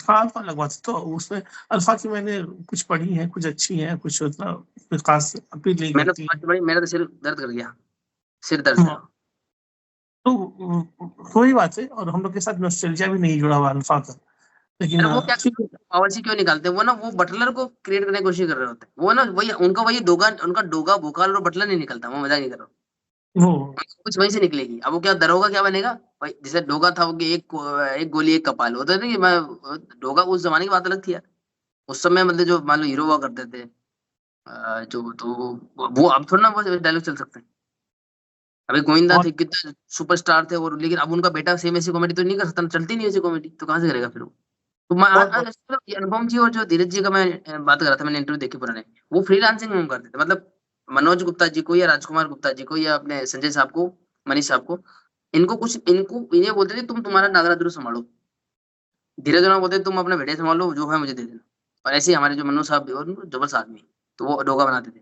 हाँ, अल्फा लगवा तो उसमें अल्फा की मैंने कुछ पढ़ी है, कुछ अच्छी है, कुछ उतना कोई खास अपील नहीं मैंने करती तो बड़ी, मेरा तो सिर दर्द कर गया, सिर दर्द है। था। तो वही बात है, और हम लोग के साथ नॉस्टैल्जिया भी नहीं जुड़ा हुआ अल्फा का, लेकिन अरे वो क्या ठीक है। पावर से क्यों निकालते हैं? वो ना वो बटलर को क्रिएट करने की कोशिश कर रहे होते हैं। वो ना वही उनका वही डोगा, उनका डोगा भोकाल और बटलर नहीं निकलता, वो मजाक नहीं कर रहा हूँ। वो कुछ वहीं से निकलेगी। अब वो क्या दरोगा क्या बनेगा? भाई जैसे डोगा था वो कि एक गोली एक कपाल होता है ना, कि मैं डोगा उस जमाने की बात अलग थी यार। उस समय मतलब जो मान लो हीरो हुआ करते थे, जो तो वो अब थोड़ा ना वो डायलॉग चल सकते हैं। अभी गोविंदा बहुत थे, कितने सुपरस्टार थे, और लेकिन अब उनका बेटा सेम ऐसी कॉमेडी तो नहीं कर सकता, चलती नहीं ऐसी कॉमेडी, तो कहाँ से करेगा फिर वो? तो मैं बहुत बहुत ये अनुपम जी और जो धीरज जी का मैं बात कर रहा था, मैंने इंटरव्यू देखी पुराने, वो फ्रीलांसिंग में करते थे। मतलब मनोज गुप्ता जी को या राजकुमार गुप्ता जी को या अपने संजय साहब को, मनीष साहब को, इनको इन्हें बोलते थे तुम तुम्हारा नागराजुर संभालो, धीरज होना बोलते थे तुम अपना भेड़िया संभालो, जो है मुझे दे देना। और ऐसे ही हमारे जो मनोज साहब और जबरदस्त आदमी, तो वो डोगा बनाते थे।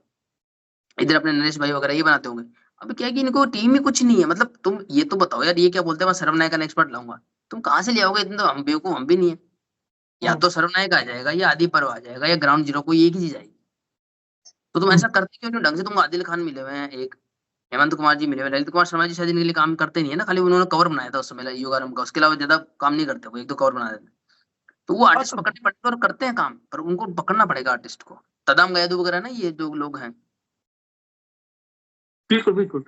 इधर अपने नरेश भाई वगैरह ये बनाते होंगे। अब क्या है कि इनको टीम में कुछ नहीं है, मतलब तुम ये तो बताओ यार, ये क्या बोलते हैं मैं सर्वनायक का एक्सपर्ट लाऊंगा, तुम कहाँ से ले आओगे? इतने तो हम बेवकूफ हम भी नहीं है। या तो सर्वनायक आ जाएगा या आदि पर्व आ जाएगा या ग्राउंड जीरो, कोई एक ही चीज आएगी। तो तुम ऐसा करते क्यों नहीं ढंग से? तुम आदिल खान मिले हुए हैं, एक हेमंत कुमार जी मिले हुए हैं, ललित कुमार शर्मा जी शायद इनके लिए काम करते नहीं है ना, खाली उन्होंने कवर बनाया था उस समय योगारंभ का, उसके अलावा ज्यादा काम नहीं करते, वो एक दो कवर बना देते हैं। तो वो हाँ, आर्टिस्ट तो पकड़ने पड़ते और करते हैं काम, पर उनको पकड़ना पड़ेगा आर्टिस्ट को। तदाम गयादू वगैरह ना, ये जो लोग हैं। बिल्कुल, बिल्कुल।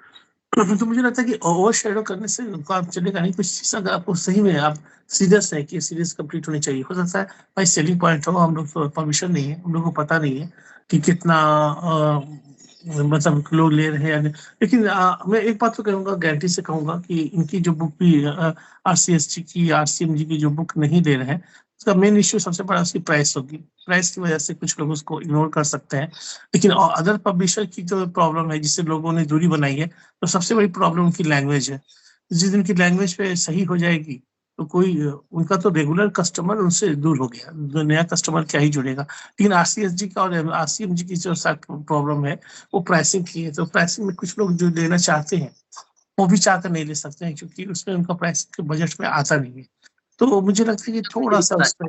तो मुझे लगता है कि ओवर शेडो करने से काम चलेगा नहीं। कुछ चीज़ अगर आपको सही में आप सीरियस है कि सीरीज़ कंप्लीट होनी चाहिए, हो सकता है भाई सेलिंग पॉइंट हो, हम लोग को परमिशन नहीं है, हम लोग को पता नहीं है कि कितना मतलब लोग ले रहे हैं या नहीं। लेकिन मैं एक बात तो कहूँगा, गारंटी से कहूँगा कि इनकी जो बुक भी आरसीएसजी की, आरसीएमजी की जो बुक नहीं दे रहे हैं, उसका मेन इश्यू सबसे बड़ा उसकी प्राइस होगी। प्राइस की वजह से कुछ लोग उसको इग्नोर कर सकते हैं। लेकिन अदर पब्लिशर की जो प्रॉब्लम है, जिससे लोगों ने दूरी बनाई है, तो सबसे बड़ी प्रॉब्लम उनकी लैंग्वेज है। जिस दिन की लैंग्वेज पे सही हो जाएगी, तो कोई उनका तो रेगुलर कस्टमर उनसे दूर हो गया, जो नया कस्टमर क्या ही जुड़ेगा। लेकिन आरसीएसजी का और आरसीएमजी की जो प्रॉब्लम है, वो प्राइसिंग की है। तो प्राइसिंग में कुछ लोग जो लेना चाहते हैं, वो भी चाहकर नहीं ले सकते हैं, क्योंकि उसमें उनका प्राइस के बजट में आता नहीं है। तो मुझे लगता है कि थोड़ा सा उसमें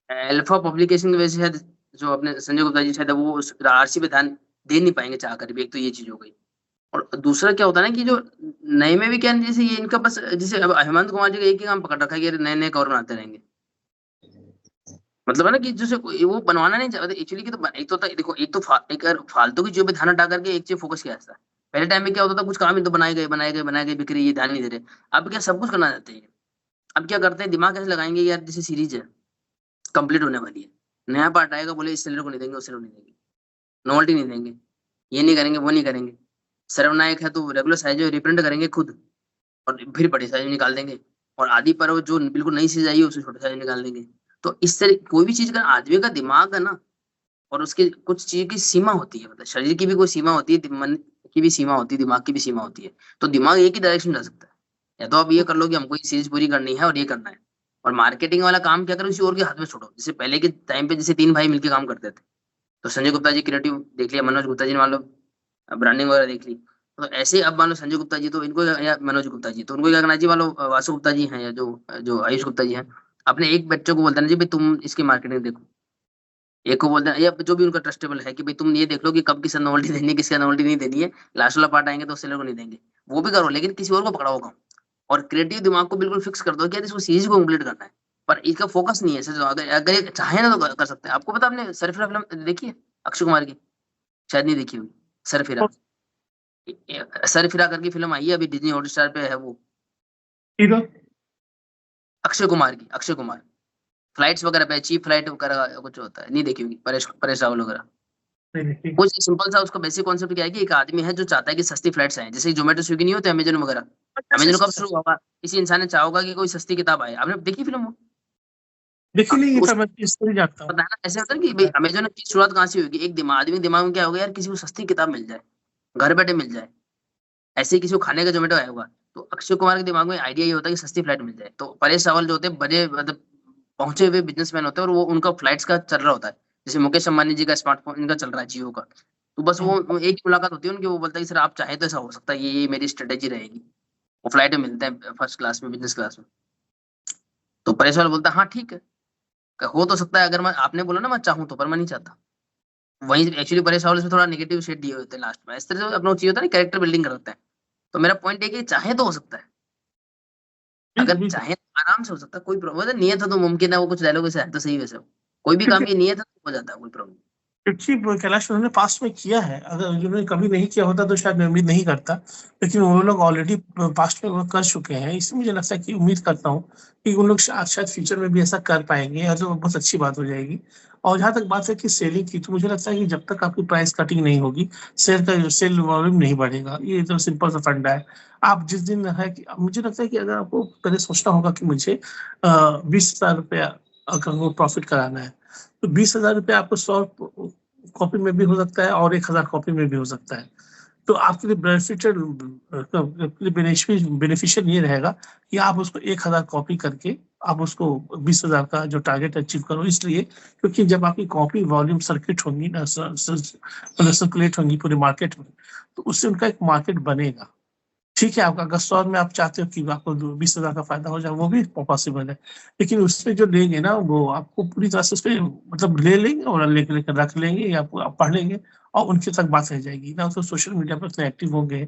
अल्फा पब्लिकेशन की वजह से शायद जो अपने संजय गुप्ता जी शायद वो उस आरसी पे ध्यान दे नहीं पाएंगे चाह कर भी, एक तो ये चीज हो गई। और दूसरा क्या होता है ना कि जो नए में भी क्या है, जैसे ये इनका बस, जैसे अब हेमंत कुमार जी का एक ही काम पकड़ रखा है कि नए नए कवर बनाते रहेंगे। मतलब है ना कि जैसे वो बनवाना नहीं चाहते एक्चुअली की। तो एक तो देखो, एक तो एक फालतू की चीजों पे ध्यान हटा करके एक चीज फोकस किया जाता है। पहले टाइम में क्या होता था, कुछ काम ही तो बनाए गए बनाए गए बनाए गए, बिक्री, ये ध्यान नहीं दे रहे। अब क्या सब कुछ करना चाहते हैं। अब क्या करते हैं, दिमाग कैसे लगाएंगे यार, जैसे सीरीज है कंप्लीट होने वाली है, नया पार्ट आएगा, बोले इस सेलर को नहीं देंगे, उस सेलर को नहीं देंगे, नोवेल्टी नहीं देंगे, ये नहीं करेंगे, वो नहीं करेंगे। सर्वनायक है तो रेगुलर साइज रिप्रिंट करेंगे खुद, और फिर बड़ी साइज में निकाल देंगे। और आदि पर वो जो बिल्कुल नई चीज आई है उसे छोटे साइज में निकाल देंगे। तो इस तरह कोई भी चीज का आदमी का दिमाग है ना, और उसके कुछ चीज की सीमा होती है, मतलब शरीर की भी कोई सीमा होती है, मन की भी सीमा होती है, दिमाग की भी सीमा होती है। तो दिमाग एक ही डायरेक्शन जा सकता है। या तो आप ये कर लो कि हमको ये सीरीज पूरी करनी है और ये करना है, और मार्केटिंग वाला काम क्या करो, किसी और के हाथ में छोड़ो। जैसे पहले के टाइम पे जैसे तीन भाई मिलकर काम करते थे, तो संजय गुप्ता जी क्रिएटिव देख लिया, मनोज गुप्ता जी ने मान लो ब्रांडिंग वगैरह देख ली। तो ऐसे ही अब मान लो संजय गुप्ता जी, तो इनको या मनोज गुप्ता जी, तो उनको क्या करना चाहिए, मान लो वासु गुप्ता जी हैं या जो जो आयुष गुप्ता जी हैं, अपने एक बच्चों को बोलते हैं जी भाई तुम इसकी मार्केटिंग देखो। एक को बोलते हैं या जो भी उनका ट्रस्टेबल है कि भाई तुम ये देख लो कि कब किसका नॉवल्टी देनी है, किसका नॉवल्टी नहीं देनी है। लास्ट वाला पार्ट आएंगे तो सेलर को नहीं देंगे, वो भी करो, लेकिन किसी और को पकड़ाओ काम। और क्रिएटिव दिमाग को बिल्कुल फिक्स कर दो कि यार इसको सीरीज को कंप्लीट करना है। पर इसका फोकस नहीं है सर, अगर अगर ये चाहे ना तो कर सकते हैं। आपको पता, आपने सरफिरा फिल्म देखी है अक्षय कुमार की? शायद नहीं देखी होगी। सरफिरा, सरफिरा करके फिल्म आई है अभी, डिज्नी हॉटस्टार पे है वो, हीरो अक्षय कुमार की। अक्षय कुमार फ्लाइट्स वगैरह पे, चीप फ्लाइट वगैरह कुछ होता है, नहीं देखी होगी, परेश परेश रावल वगैरह। नहीं देखी। कुछ सिंपल सा उसका बेसिक कॉन्सेप्ट क्या है कि एक आदमी है जो चाहता है कि सस्ती फ्लाइट्स आए, जैसे जोमेटो स्विगी नहीं होते, अमेजन वगैरह। अच्छा, अमेजन अच्छा, कब अच्छा। शुरू हुआ? किसी इंसान ने चाहा होगा कि कोई सस्ती किताब आए। आपने देखी फिल्म वो? देखी हाँ, नहीं तो है, उस पर मैं स्टोरी जानता हूँ। पता है ना, ऐसे होता है कि भाई अमेजन की शुरुआत कहाँ से होगी, एक दिमाग, आदमी के दिमाग में क्या होगा यार, किसी को सस्ती किताब मिल जाए, घर बैठे मिल जाए। ऐसे ही किसी को खाने का जोमेटो आया होगा। तो अक्षय कुमार के दिमाग में आइडिया ये होता है कि सस्ती फ्लाइट मिल जाए। तो परेश रावल जो होते हैं बड़े, मतलब पहुंचे हुए बिजनेसमैन होते हैं, और वो उनका फ्लाइट्स का चल रहा होता है। जैसे मुकेश अंबानी जी का स्मार्टफोन इनका चल रहा है, जियो का। तो बस वो एक ही मुलाकात होती है उनकी, वो बोलता है कि सर आप चाहें तो ऐसा हो सकता है, ये मेरी स्ट्रेटेजी रहेगी। वो फ्लाइट में मिलते हैं फर्स्ट क्लास में, बिजनेस क्लास में। तो परेश रावल बोलता है हाँ ठीक है, हो तो सकता है, अगर मैं, आपने बोला ना मैं चाहूँ तो, पर मैं नहीं चाहता। वहीं एक्चुअली परेश रावल इसमें थोड़ा नेगेटिव शेड दिए होते हैं लास्ट में, इस तरह से अपना चाहिए होता है ना, कैरेक्टर बिल्डिंग करते हैं। तो मेरा पॉइंट है कि चाहे तो हो सकता है, बिल्कुल, अगर बिल्कुल। चाहे तो आराम से हो सकता है, कोई प्रॉब्लम नियत है तो मुमकिन है, वो कुछ डायलॉग ऐसे है तो सही, वैसे कोई भी काम क्योंकि की नियत है तो हो जाता है, कोई प्रॉब्लम। क्योंकि वो कैलाश उन्होंने पास्ट में किया है। अगर उन्होंने कभी नहीं किया होता तो शायद मैं उम्मीद नहीं करता। लेकिन वो लोग ऑलरेडी पास्ट में वो कर चुके हैं, इसलिए मुझे लगता है कि उम्मीद करता हूँ कि उन लोग शायद फ्यूचर में भी ऐसा कर पाएंगे, और तो बहुत अच्छी बात हो जाएगी। और जहाँ तक बात है कि सेलिंग की, तो मुझे लगता है कि जब तक आपकी प्राइस कटिंग नहीं होगी, सेल वॉल्यूम नहीं बढ़ेगा। ये तो सिंपल सा फंडा है। आप जिस दिन है कि मुझे लगता है कि अगर आपको पहले सोचना होगा कि मुझे 20,000 रुपया अगर वो प्रॉफिट कराना है, तो 20,000 रुपया आपको 100 कॉपी में भी हो सकता है और 1,000 कॉपी में भी हो सकता है। तो आपके लिए बेनिफिशियल ये रहेगा कि आप उसको 1000 कॉपी करके आप उसको 20,000 का जो टारगेट अचीव करो, इसलिए क्योंकि जब आपकी कॉपी वॉल्यूम सर्किट होंगी ना, मतलब सर्कुलेट होंगी पूरे मार्केट में, तो उससे उनका एक मार्केट बनेगा। ठीक है, आपका अगर 100 में आप चाहते हो कि आपको 20,000 का फायदा हो जाए, वो भी पॉसिबल है, लेकिन उसपे जो लेंगे ना, वो आपको पूरी तरह से उसपे मतलब ले लेंगे और लेकर रख लेंगे, या आप पढ़ लेंगे और उनके तक बात रह जाएगी ना। तो सोशल मीडिया पर उतने एक्टिव होंगे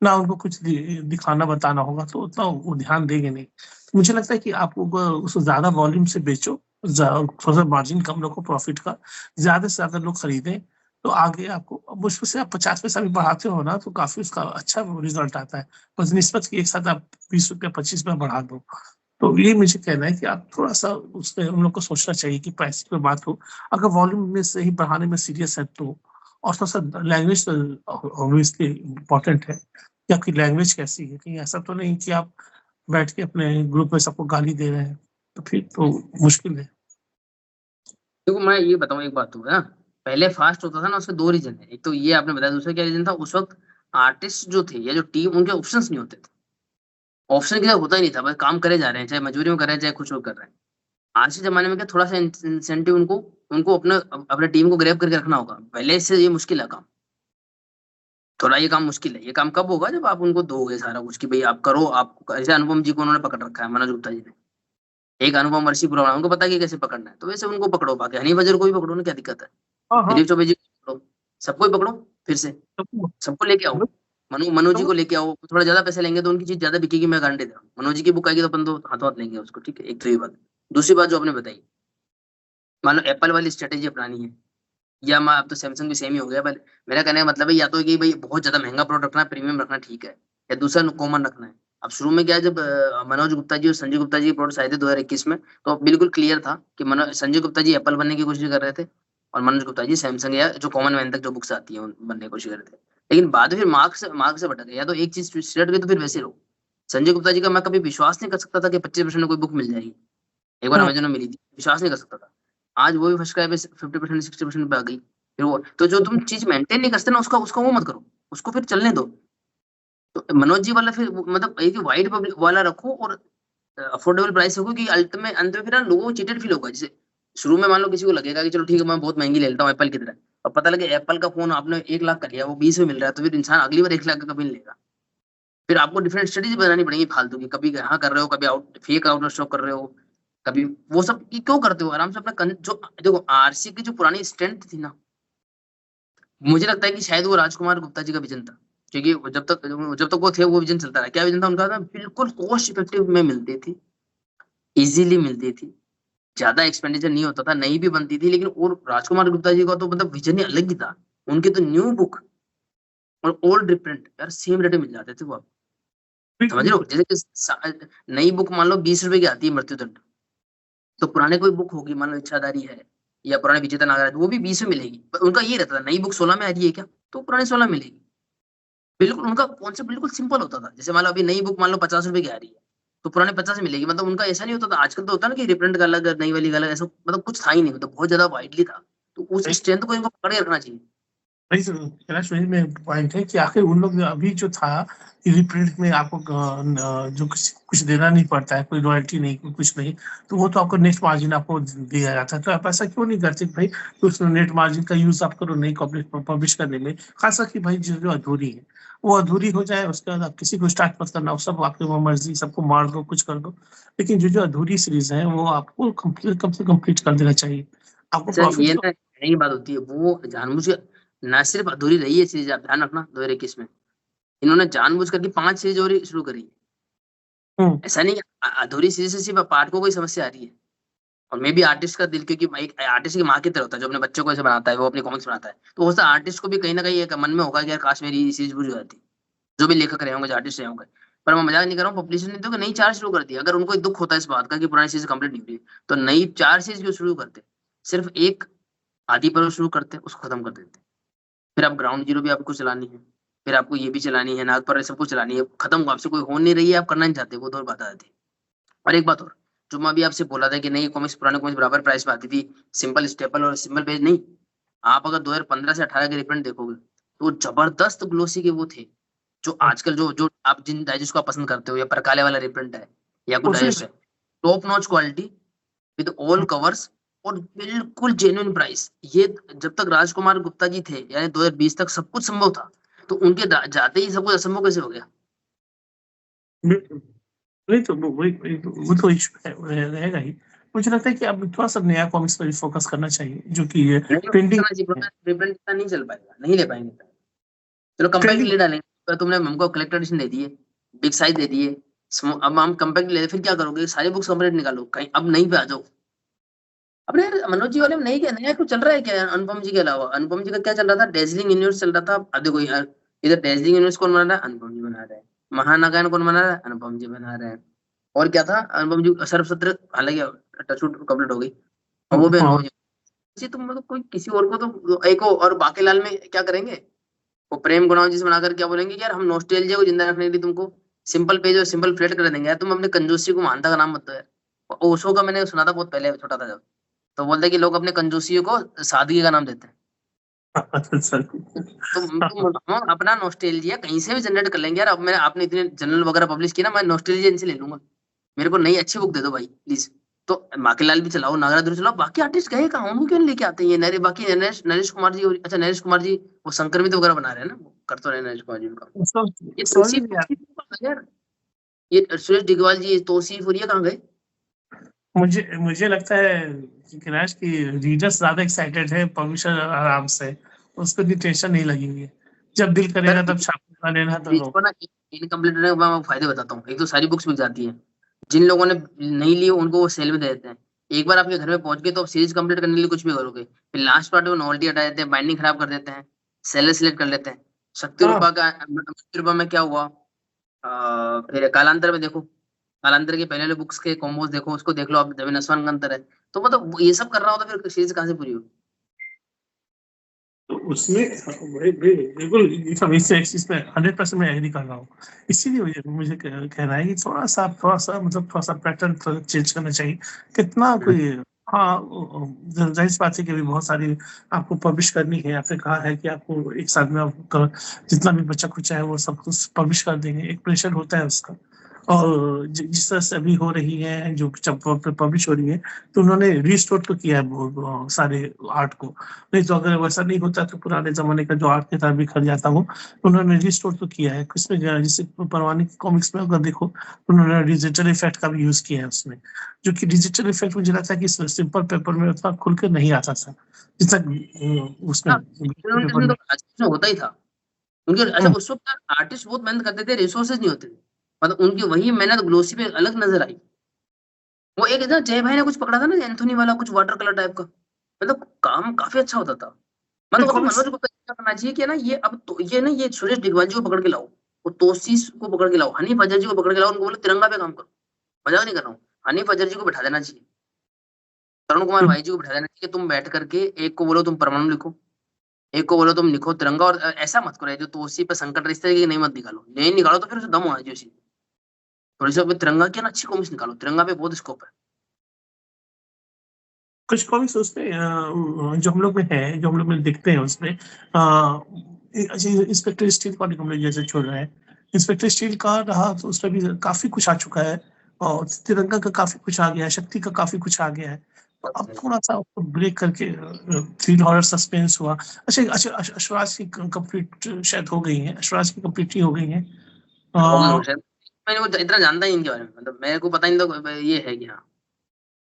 ना, उनको कुछ दिखाना बताना होगा, तो उतना वो ध्यान देंगे नहीं। मुझे लगता है कि आप उसको ज्यादा वॉल्यूम से बेचो, थोड़ा सा मार्जिन कम रखो प्रॉफिट का, ज्यादा से ज्यादा लोग खरीदें, तो आगे आपको अब उसमें से आप 50 पैसा भी बढ़ाते हो ना, तो काफी उसका अच्छा रिजल्ट आता है। बस निस्बत की एक साथ आप 20 रुपया 25 रुपया बढ़ा दो। तो ये मुझे कहना है कि आप थोड़ा सा उसमें उन लोग को सोचना चाहिए कि पैसे की बात हो, अगर वॉल्यूम में से ही बढ़ाने में सीरियस है तो। और थोड़ा सा लैंग्वेज ऑब्वियसली इम्पोर्टेंट है कि आपकी लैंग्वेज कैसी है। कहीं ऐसा तो नहीं कि आप बैठ के अपने ग्रुप में सबको गाली दे रहे हैं, तो फिर तो मुश्किल है। देखो मैं ये बताऊं, एक बात तो है ना, पहले फास्ट होता था ना, उसके दो रीजन है। एक तो ये आपने बताया, दूसरा क्या रीजन था, उस वक्त आर्टिस्ट जो थे या जो टीम, उनके ऑप्शंस नहीं होते थे। ऑप्शन की तरह होता ही नहीं था, बस काम करे जा रहे हैं, चाहे मजदूरी में कर रहे हैं, चाहे कुछ और कर रहे हैं। आज के जमाने में क्या, थोड़ा सा इंसेंटिव उनको उनको अपने अपने टीम को ग्रैब करके रखना होगा। पहले से ये मुश्किल है काम, थोड़ा ये काम मुश्किल है। ये काम कब होगा, जब आप उनको दोगे सारा कुछ कि भाई आप करो। आप जैसे अनुपम जी को उन्होंने पकड़ रखा है, मनोज गुप्ता जी ने, एक अनुपम ऋषि पुरवाना, उनको पता है कि कैसे पकड़ना है, तो वैसे उनको पकड़ो। बाकी हनी बजर को भी पकड़ो ना, क्या दिक्कत है। हाँ हाँ। दिलीप चौबे जी को पकड़ो, सबको ही पकड़ो फिर से, तो, सबको लेके आओ। मनोज जी तो, को लेके आओ, थोड़ा ज्यादा पैसे लेंगे तो उनकी चीज ज्यादा बिकेगी, मैं गारंटी दे रहा हूँ। मनोज जी की बुक आएगी तो अपन तो हाथों हाथ लेंगे उसको, ठीक है। एक तो ये बात। दूसरी बात जो आपने बताई, मान लो एप्पल वाली स्ट्रेटेजी अपनानी है, या मैं, अब तो सैमसंग भी सेम ही हो गया, पर मेरा कहने का मतलब है, या तो कि भाई बहुत ज्यादा महंगा प्रोडक्ट रखना है, प्रीमियम रखना, ठीक है, या दूसरा कॉमन रखना है। अब शुरू में क्या है, जब मनोज गुप्ता जी और संजय गुप्ता जी के प्रोडक्ट्स आए थे 2021 में, तो बिल्कुल क्लियर था कि संजय गुप्ता जी एप्पल बनने की कोशिश कर रहे थे, और मनोज गुप्ता जी सैमसंग या जो कॉमन मैन तक जो बुक्स आती है बनने की कोशिश कर रहे थे। लेकिन बाद में फिर मार्क से भटक गए, या तो एक चीज स्ट्रेट गई तो फिर वैसे रहो। संजय गुप्ता जी का मैं कभी विश्वास नहीं कर सकता था कि 25% में कोई बुक मिल जाएगी। एक बार हाँ, अमेजन में मिली थी, विश्वास नहीं कर सकता था। आज वो भी फर्स्ट क्राई पे 50% 60% पे आ गई। फिर वो तो जो तुम चीज मेंटेन नहीं करते ना, उसका उसका वो मत करो, उसको फिर चलने दो। तो मनोज जी वाला फिर मतलब एक वाइड पब्लिक वाला रखो, और अफोर्डेबल प्राइस रखो, कि अल्टीमेट अंत में फिर ना लोगों को चीटेड फील होगा। जैसे शुरू में मान लो किसी को लगेगा कि चलो ठीक है, मैं बहुत महंगी ले लेता हूँ एप्पल की तरह, और पता लगे एप्पल का फोन आपने 1 लाख का लिया, वो 20 में मिल रहा है, तो फिर इंसान अगली बार 1 लाख का कभी नहीं लेगा। फिर आपको डिफरेंट स्ट्रेटेजी बनानी पड़ेगी फालतू की, कभी यहाँ कर रहे हो, कभी फेक आउट ऑफ स्टॉक कर रहे हो, कभी वो सब की क्यों करते हो। आराम से अपना जो देखो, आरसी की जो पुरानी स्ट्रेंथ थी ना, मुझे लगता है कि शायद वो राजकुमार गुप्ता जी का विजन था। क्योंकि जब तक वो थे, वो विजन चलता रहा। क्या विजन था उनका, था बिल्कुल कॉस्ट इफेक्टिव में मिलती थी, इजीली मिलती थी, ज्यादा एक्सपेंडिचर नहीं होता था, नहीं भी बनती थी। लेकिन और राजकुमार गुप्ता जी का तो मतलब विजन ही अलग ही था। उनके तो न्यू बुक और ओल्ड रिप्रिंट यार सेम रेट में मिल जाते थे वो, आप समझ बिल्कुल रहे हो। बिल्कुल। जैसे कि नई बुक मान लो 20 रुपए की आती है, मृत्युदंड, तो पुराने कोई बुक होगी, मान लो इच्छाधारी है, या पुराने विजेता नागर है, तो वो भी 20 में मिलेगी। पर उनका ये रहता था, नई बुक 16 में आ रही है क्या, तो पुराने 16 में मिलेगी। बिल्कुल उनका कॉन्सेप्ट बिल्कुल सिंपल होता था। जैसे मान लो अभी नई बुक मान लो 50 रुपए की आ रही है, तो पुराने 50 में मिलेगी। मतलब उनका ऐसा नहीं होता था, आजकल तो होता है ना कि रिप्रिंट का अलग, नई वाली का अलग, ऐसा मतलब कुछ था ही नहीं, मतलब बहुत ज्यादा वाइडली था। तो उस स्ट्रेंथ को इनको पकड़ के रखना चाहिए। वही तो कैलाश, वही में पॉइंट है कि आखिर उन लोग अभी जो था रिप्रिंट में आपको जो कुछ कुछ देना नहीं पड़ता है, कोई रॉयल्टी नहीं, कोई कुछ नहीं, तो वो तो आपको नेट मार्जिन आपको दिया जाता है। तो आप ऐसा क्यों नहीं करते कि भाई तो उस नेट मार्जिन का यूज आप करो नई पब्लिश करने में, खासा कि भाई जो जो अधूरी है वो अधूरी हो जाए, उसके बाद आप किसी को स्टार्ट मत करना, वो सब आपकी वो मर्जी, सबको मार दो, कुछ कर दो। लेकिन जो जो अधूरी सीरीज है वो आपको कंप्लीट कम से कंप्लीट कर देना चाहिए, आपको अच्छा प्रॉफिट। ये ना नई बात होती है, वो जानबूझ के, ना सिर्फ अधूरी रही है सीरीज, आप ध्यान रखना 2021 में इन्होंने जानबूझ करके 5 सीरीज और शुरू करी। हम्म। ऐसा नहीं कि अधूरी सीरीज से सिर्फ पार्ट को कोई समस्या आ रही है। और मे भी आर्टिस्ट का दिल, क्योंकि एक आर्टिस्ट की माँ की तरह होता है, जो अपने बच्चों को ऐसे बनाता है, वो अपने कॉमिक्स बनाता है, तो हो सकता है आर्टिस्ट को भी कहीं ना कहीं एक मन में होगा कि यार काश मेरी सीरीज पूरी हो जाती। जो भी लेखक रहे होंगे, जो आर्टिस्ट रहे होंगे। पर मैं मजाक नहीं कर रहा हूँ, पब्लिशर ने तो नई 4 शुरू कर दी। अगर उनको एक दुख होता है इस बात का कि पुरानी सीरीज कंप्लीट नहीं हुई, तो नई 4 सीरीज क्यों शुरू करते, सिर्फ एक आदि पर शुरू करते, उसको खत्म कर देते। फिर आप ग्राउंड जीरो भी आपको चलानी है, फिर आपको ये भी चलानी है, नाग पर सबको चलानी है, खत्म आपसे कोई हो नहीं रही है, आप करना नहीं चाहते, वो तो और बात आ जाती है। और एक बात और, जो मैं अभी आपसे बोला था कि नहीं कॉमिक्स, पुराने कॉमिक्स बराबर प्राइस पे आती थी, सिंपल स्टेपल और सिंगल पेज नहीं। आप अगर 2015 से 18 के रिप्रिंट देखोगे, तो जबरदस्त ग्लोसी के वो थे, जो आजकल जो जो आप जिन डाइजेस्ट को आप पसंद करते हो, या परकाले वाला रिप्रिंट है या कुछ उसमें डाइजेस्ट है, top notch quality with all covers और बिल्कुल जेन्युइन प्राइस। ये जब तक राजकुमार गुप्ता जी थे, यानी 2020 तक सब कुछ संभव था, तो उनके जाते ही सब कुछ असंभव कैसे हो गया? बिल्कुल। नहीं तो वो तो इशू है, रहेगा ही। मुझे लगता है कि अब थोड़ा सा नया कॉमिक्स पर फोकस करना चाहिए, जो कि ये नहीं ट्रेंडिंग है। रिप्रिंट नहीं चल पाएगा, नहीं ले पाएंगे। चलो कंपैक्ट ट्रेंडिंग ले डालेंगे, तो तुमने हमको कलेक्टर एडिशन दे दिए, बिग साइज दे दिए, अब हम कंपैक्ट ले, फिर क्या करोगे? सारी बुक्स कंप्लीट निकालो, कहीं अब नहीं पे आ जाओ। अपने यार मनोज जी वाले में नहीं, क्या नया कुछ चल रहा है क्या? अनुपम जी के अलावा अनुपम जी का क्या चल रहा था? डेजलिंग यूनिवर्स चल रहा था। अब देखो यार, इधर डेजलिंग यूनिवर्स कौन बना रहा है? अनुपम जी बना रहे हैं। महानागायन कौन बना रहा है? अनुपम जी बना रहे हैं। और क्या था? अनुपम जी सर्वसत्र, हालांकि टचवुड कंप्लीट हो गई, और वो भी हाँ, अनुपम जी। तुम मतलब कोई किसी और को तो एक और बाकीलाल में क्या करेंगे? वो प्रेम गुणाओं जिसे बनाकर क्या बोलेंगे कि यार हम नॉस्टैल्जिया को जिंदा रखने के लिए तुमको सिंपल पेज और सिंपल फ्लेट कर देंगे यार, तुम अपने कंजूसी को मानता का नाम मत दो यार। ओशो का मैंने सुना था बहुत पहले, छोटा था जब, तो बोलते हैं कि लोग अपने कंजूसियों को सादगी का नाम देते हैं। अच्छा। तुम हम अपना नॉस्टैल्जिया कहीं से भी जनरेट कर लेंगे यार। अब मैं, आपने इतने जर्नल वगैरह पब्लिश किया ना, मैं नॉस्टैल्जिया इनसे ले लूंगा। मेरे को नई अच्छी बुक दे दो भाई प्लीज। तो माखीलाल भी चलाओ, नागराजुर चलाओ, बाकी आर्टिस्ट गए कहाँ? उनको क्यों नहीं लेके आते हैं ये नरे? बाकी नरेश नरेश कुमार जी अच्छा नरेश कुमार जी वो संक्रमित वगैरह बना रहे हैं ना, वो कर तो रहे हैं नरेश कुमार जी उनका। ये सॉरी तौसीफ यार, तौसीफ कहाँ गए यार? ये सुरेश डिगवाल जी, तौसीफ और ये कहाँ गए? मुझे मुझे लगता है कि कैलाश की रीडर्स ज्यादा एक्साइटेड है, पब्लिशर आराम से, उसको इतनी टेंशन नहीं लगी हुई है। जब दिल सर करेगा तब छापा लेना तो लो। इसको ना इनकम्प्लीट रहने के मैं फायदे बताता हूँ। एक तो सारी बुक्स बिक जाती हैं, जिन लोगों ने नहीं ली उनको वो सेल में दे देते हैं। एक बार आपके घर में पहुंच गए तो आप सीरीज कंप्लीट करने के लिए कुछ भी करोगे, फिर लास्ट पार्ट में नोवेल्टी हटा देते हैं, बाइंडिंग खराब कर देते हैं, सेलर सिलेक्ट कर लेते हैं। शक्ति हाँ, रूपा का, शक्ति रूपा में क्या हुआ? फिर कालांतर में देखो, कालांतर के पहले वाले बुक्स के कॉम्बोज देखो, उसको देख लो आप, जमीन आसमान का अंतर है। तो मतलब ये सब कर रहा हो तो फिर सीरीज कहाँ से पूरी होगी? तो उसमें बिल्कुल ये सब इससे इस चीज पे 100% मैं एग्री कर रहा हूँ। इसीलिए मुझे कहना है कि थोड़ा सा मतलब थोड़ा सा पैटर्न चेंज करना चाहिए। कितना हम्म। कोई, हाँ, जाहिर सी बात है कि अभी बहुत सारी आपको पब्लिश करनी है। आपने कहा है कि आपको एक साथ में आप जितना भी बच्चा खुचा है वो सब कुछ पब्लिश कर देंगे, एक प्रेशर होता है उसका। और जिस तरह से अभी हो रही है, जो जब पब्लिश हो रही है, तो उन्होंने रिस्टोर तो किया है वो सारे आर्ट को। नहीं तो अगर वैसा नहीं होता तो पुराने जमाने का जो आर्ट किताब भी बिखर जाता वो, उन्होंने रिस्टोर तो किया है। किसमें गया? जैसे परवानी की कॉमिक्स में अगर देखो, तो उन्होंने डिजिटल इफेक्ट का भी यूज किया है उसमें, जो कि डिजिटल इफेक्ट मुझे लगता है कि सिंपल पेपर में उतना खुल के नहीं आता था जितना उसमें हाँ, पेपर तो में। अच्छा होता ही था उनके। अच्छा उस वक्त आर्टिस्ट बहुत मेहनत करते थे, रिसोर्सेज नहीं होते थे, मतलब उनकी वही मेहनत ग्लोसी पे अलग नजर आई। वो एक ना जय भाई ने कुछ पकड़ा था ना एंथोनी वाला, कुछ वाटर कलर टाइप का, मतलब काम काफी अच्छा होता था। मतलब वो तो कॉमिक्स मनोज गुप्ता जी क्या करना चाहिए कि ना, ये अब तो ये ना, ये सुरेश डिगवाल जी को पकड़ के लाओ, वो तोसीस को पकड़ के लाओ, हनीफ अजहर जी को पकड़ के लाओ, उनको बोलो तिरंगा पे काम करो। मजाक नहीं कर रहा हूँ, हनीफ अजहर जी को बैठा देना चाहिए, तरुण कुमार भाई जी को बैठा देना चाहिए, तुम बैठ करके एक को बोलो तुम परमाणु लिखो, एक को बोलो तुम लिखो तिरंगा, और ऐसा मत करो जो तोसी पे संकट इस तरीके की नहीं मत निकालो, नहीं निकालो तो फिर उसे दम होना चाहिए उसी। थोड़ी सी अपने तिरंगा की ना अच्छी कॉमिक्स निकालो, तिरंगा पे बहुत स्कोप है। कुछ कॉमिक्स उसमें जो हम लोग में है, जो हम लोग में दिखते हैं उसमें, अच्छा, इंस्पेक्टर स्टील को हम लोग जैसे छोड़ रहे हैं, इंस्पेक्टर स्टील का रहा तो उसमें भी काफी कुछ आ चुका है। और तिरंगा का काफी कुछ आ गया है, शक्ति का काफी कुछ आ गया है। तो अब थोड़ा सा ब्रेक करके थ्रिल हॉरर सस्पेंस हुआ। अच्छा, अश्वराज की कंप्लीट शायद हो गई है, अश्वराज की कंप्लीट ही हो गई है। हो गई अ, हो शायद, मैंने वो इतना जानता ही इनके बारे में, मतलब मेरे को पता नहीं था ये है कि हाँ।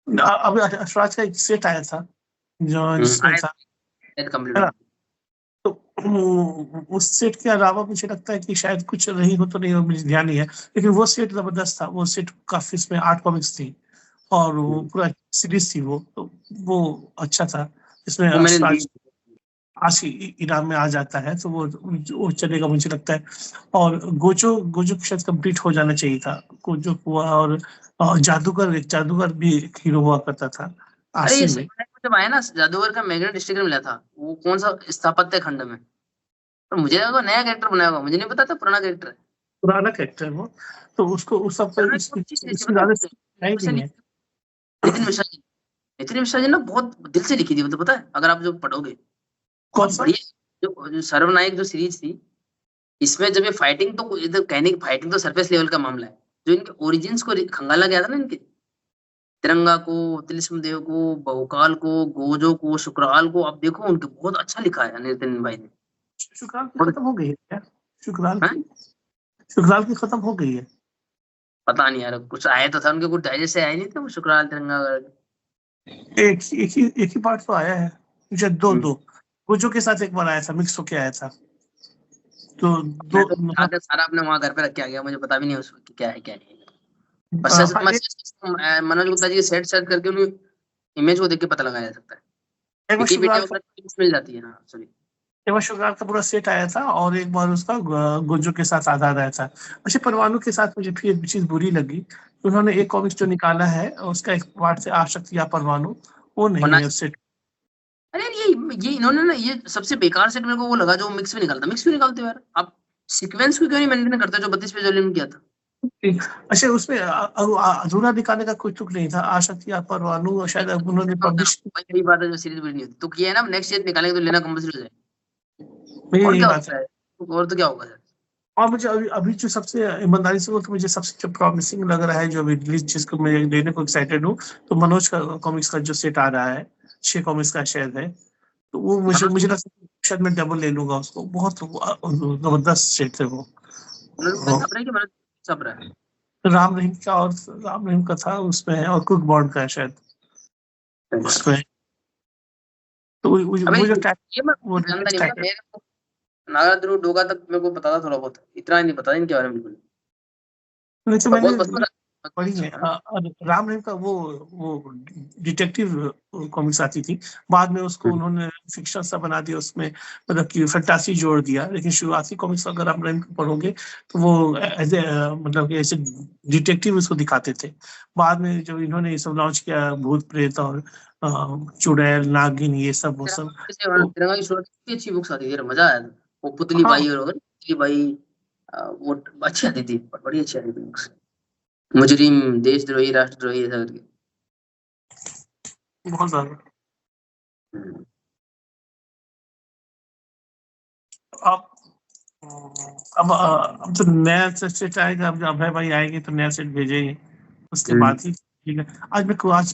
अब अश्वराज का एक सेट आया था जो जिसमें आया था, शायद कंप्लीट है हो ना? गई। तो उस सेट के अलावा मुझे लगता है कि शायद कुछ नहीं हो, तो नहीं हो, मुझे ध्यान नहीं है। लेकिन वो सेट जबरदस्त था, वो सेट काफी, इसमें 8 कॉमिक्स थी और वो हम्म। पूरा सीरीज थी वो, तो वो अच्छा था। इसमें वो मैंने ली। अश्वराज आज की इनाम में आ जाता है, तो वो चलेगा मुझे लगता है। और गोजो गोजो शायद कंप्लीट हो जाना चाहिए था। गोजो हुआ, और जादूगर भी एक हीरो हुआ करता था अरे ये आसिम में। सेकंड टाइम जब आया ना, जादूगर का मैग्नेट स्टिकर मिला था, वो कौन सा स्थापत्य खंड में, पर मुझे लगा वो नया कैरेक्टर बनाया होगा, मुझे नहीं पता था पुराना कैरेक्टर है। पुराना कैरेक्टर है वो, तो उसको उस सब यार एक और चीज थी, इसमें मतलब ज्यादा नहीं जैसे नहीं है। नितिन मिश्रा जी, नितिन मिश्रा जी ना बहुत दिल से लिखी थी, मतलब पता है अगर आप जो पढ़ोगे, कौन बहुत सा? बढ़िया। जो सर्वनायक जो सीरीज थी, इसमें जब ये फाइटिंग, तो इधर कहने की फाइटिंग तो सरफेस लेवल का मामला है। जो इनके ओरिजिन्स को खंगाला गया था ना, इनके तिरंगा को, तिलिस्म देव को, बहुकाल को, गोजो को, शुक्राल को, आप देखो उनके बहुत अच्छा लिखा है नितिन भाई ने। शुक्राल की और खत्म हो गई है क्या? शुक्राल हैं? की शुक्राल की खत्म हो गई है। पता नहीं यार, कुछ आया तो था उनके, कुछ डाइजेस्ट से आए नहीं थे वो शुक्राल तिरंगा वगैरह एक ही पार्ट तो आया है, मुझे दो के। दो गोजो के साथ एक बार आया था, मिक्स होके आया था। तो मैं दो, तो हाँ, आकर सारा अपने वहां घर पे रख के आ गया, मुझे पता भी नहीं उसमें कि क्या है क्या नहीं है। बस हाँ, मनोज गुप्ता जी के सेट सर्च करके उन्हें इमेज को देख के पता लगाया जा सकता है। एक बार विकिपीडिया शुक्राल का वगैरह पे मिल जाती है। हाँ सॉरी। एक बार शुक्राल का पूरा सेट आया था, और एक बार उसका गोजो के साथ आधा आया था। अच्छा, परमाणु के साथ मुझे फिर एक चीज बुरी लगी, उन्होंने एक कॉमिक्स जो निकाला है उसका एक पार्ट से आशक्ति या परमाणु, वो नहीं बना, है सेट। अरे यार ये इन्होंने ना, ये सबसे बेकार सेट मेरे को वो लगा जो मिक्स में निकालता। मिक्स में निकालते हो यार आप, सीक्वेंस को क्यों नहीं मेंटेन करते जो 32 पेज वाले ने किया था। अच्छा, उसमें अधूरा दिखाने का कोई तुक नहीं था, आशक्ति या परमाणु, और शायद अब उन्होंने पब्लिश, वही बात है जो सीरीज पूरी नहीं होती, तो किया है ना, नेक्स्ट ईयर निकालेंगे तो लेना कंपल्सरी हो जाएगा। और यही क्या बात है। होता है, और तो क्या होगा सर। और मुझे अभी जो सबसे ईमानदारी से बोलूं तो मुझे सबसे जो प्रॉमिसिंग लग रहा है, जो अभी रिलीज, जिसको मैं लेने को एक्साइटेड हूँ, तो मनोज का कॉमिक्स का जो सेट आ रहा है, 6 कॉमिक्स का शायद है, तो वो मुझे मनोज मुझे लगता है शायद मैं डबल ले लूंगा उसको, बहुत जबरदस्त सेट है वो। मनोज गुप्ता छाप रहा है कि मनोज छाप रहा है। राम रहीम का, और राम रहीम का था उसमें है, और कुक बॉन्ड का है शायद उसमें। तो अबे वो जो ये मैं वो जानता नहीं, मतलब टाइटल, मेरे को नागा ध्रुव डोगा तक मेरे को पता था थोड़ा बहुत, इतना नहीं पता इनके बारे में बिल्कुल। नहीं तो और मैंने बहुत पसंद पढ़ी है। है। और राम रहीम का वो डिटेक्टिव कॉमिक्स आती थी, बाद में उसको उन्होंने फिक्शन सा बना दिया उसमें, मतलब कि फैंटेसी जोड़ दिया, लेकिन शुरुआती कॉमिक्स अगर राम रहीम को पढ़ोगे तो वो एज ए मतलब कि ऐसे डिटेक्टिव उसको दिखाते थे। बाद में जब इन्होंने ये सब लॉन्च किया, भूत प्रेत और चुड़ैल नागिन, ये सब वो सब, तो तिरंगा की शुरुआत कितनी अच्छी बुक्स आती थी यार, मजा आया था। वो पुतली हाँ, बाई और पुतली बाई, वो अच्छी आती थी, बड़ी अच्छी आती थी बुक्स। मुजरिम, देशद्रोही, राष्ट्रद्रोही, ऐसा करके। बहुत ज्यादा। हम्म। अब अब तो नया सेट आएगा, अब जब अभय भाई आएंगे तो नया सेट भेजेंगे, उसके बाद ही ठीक है। आज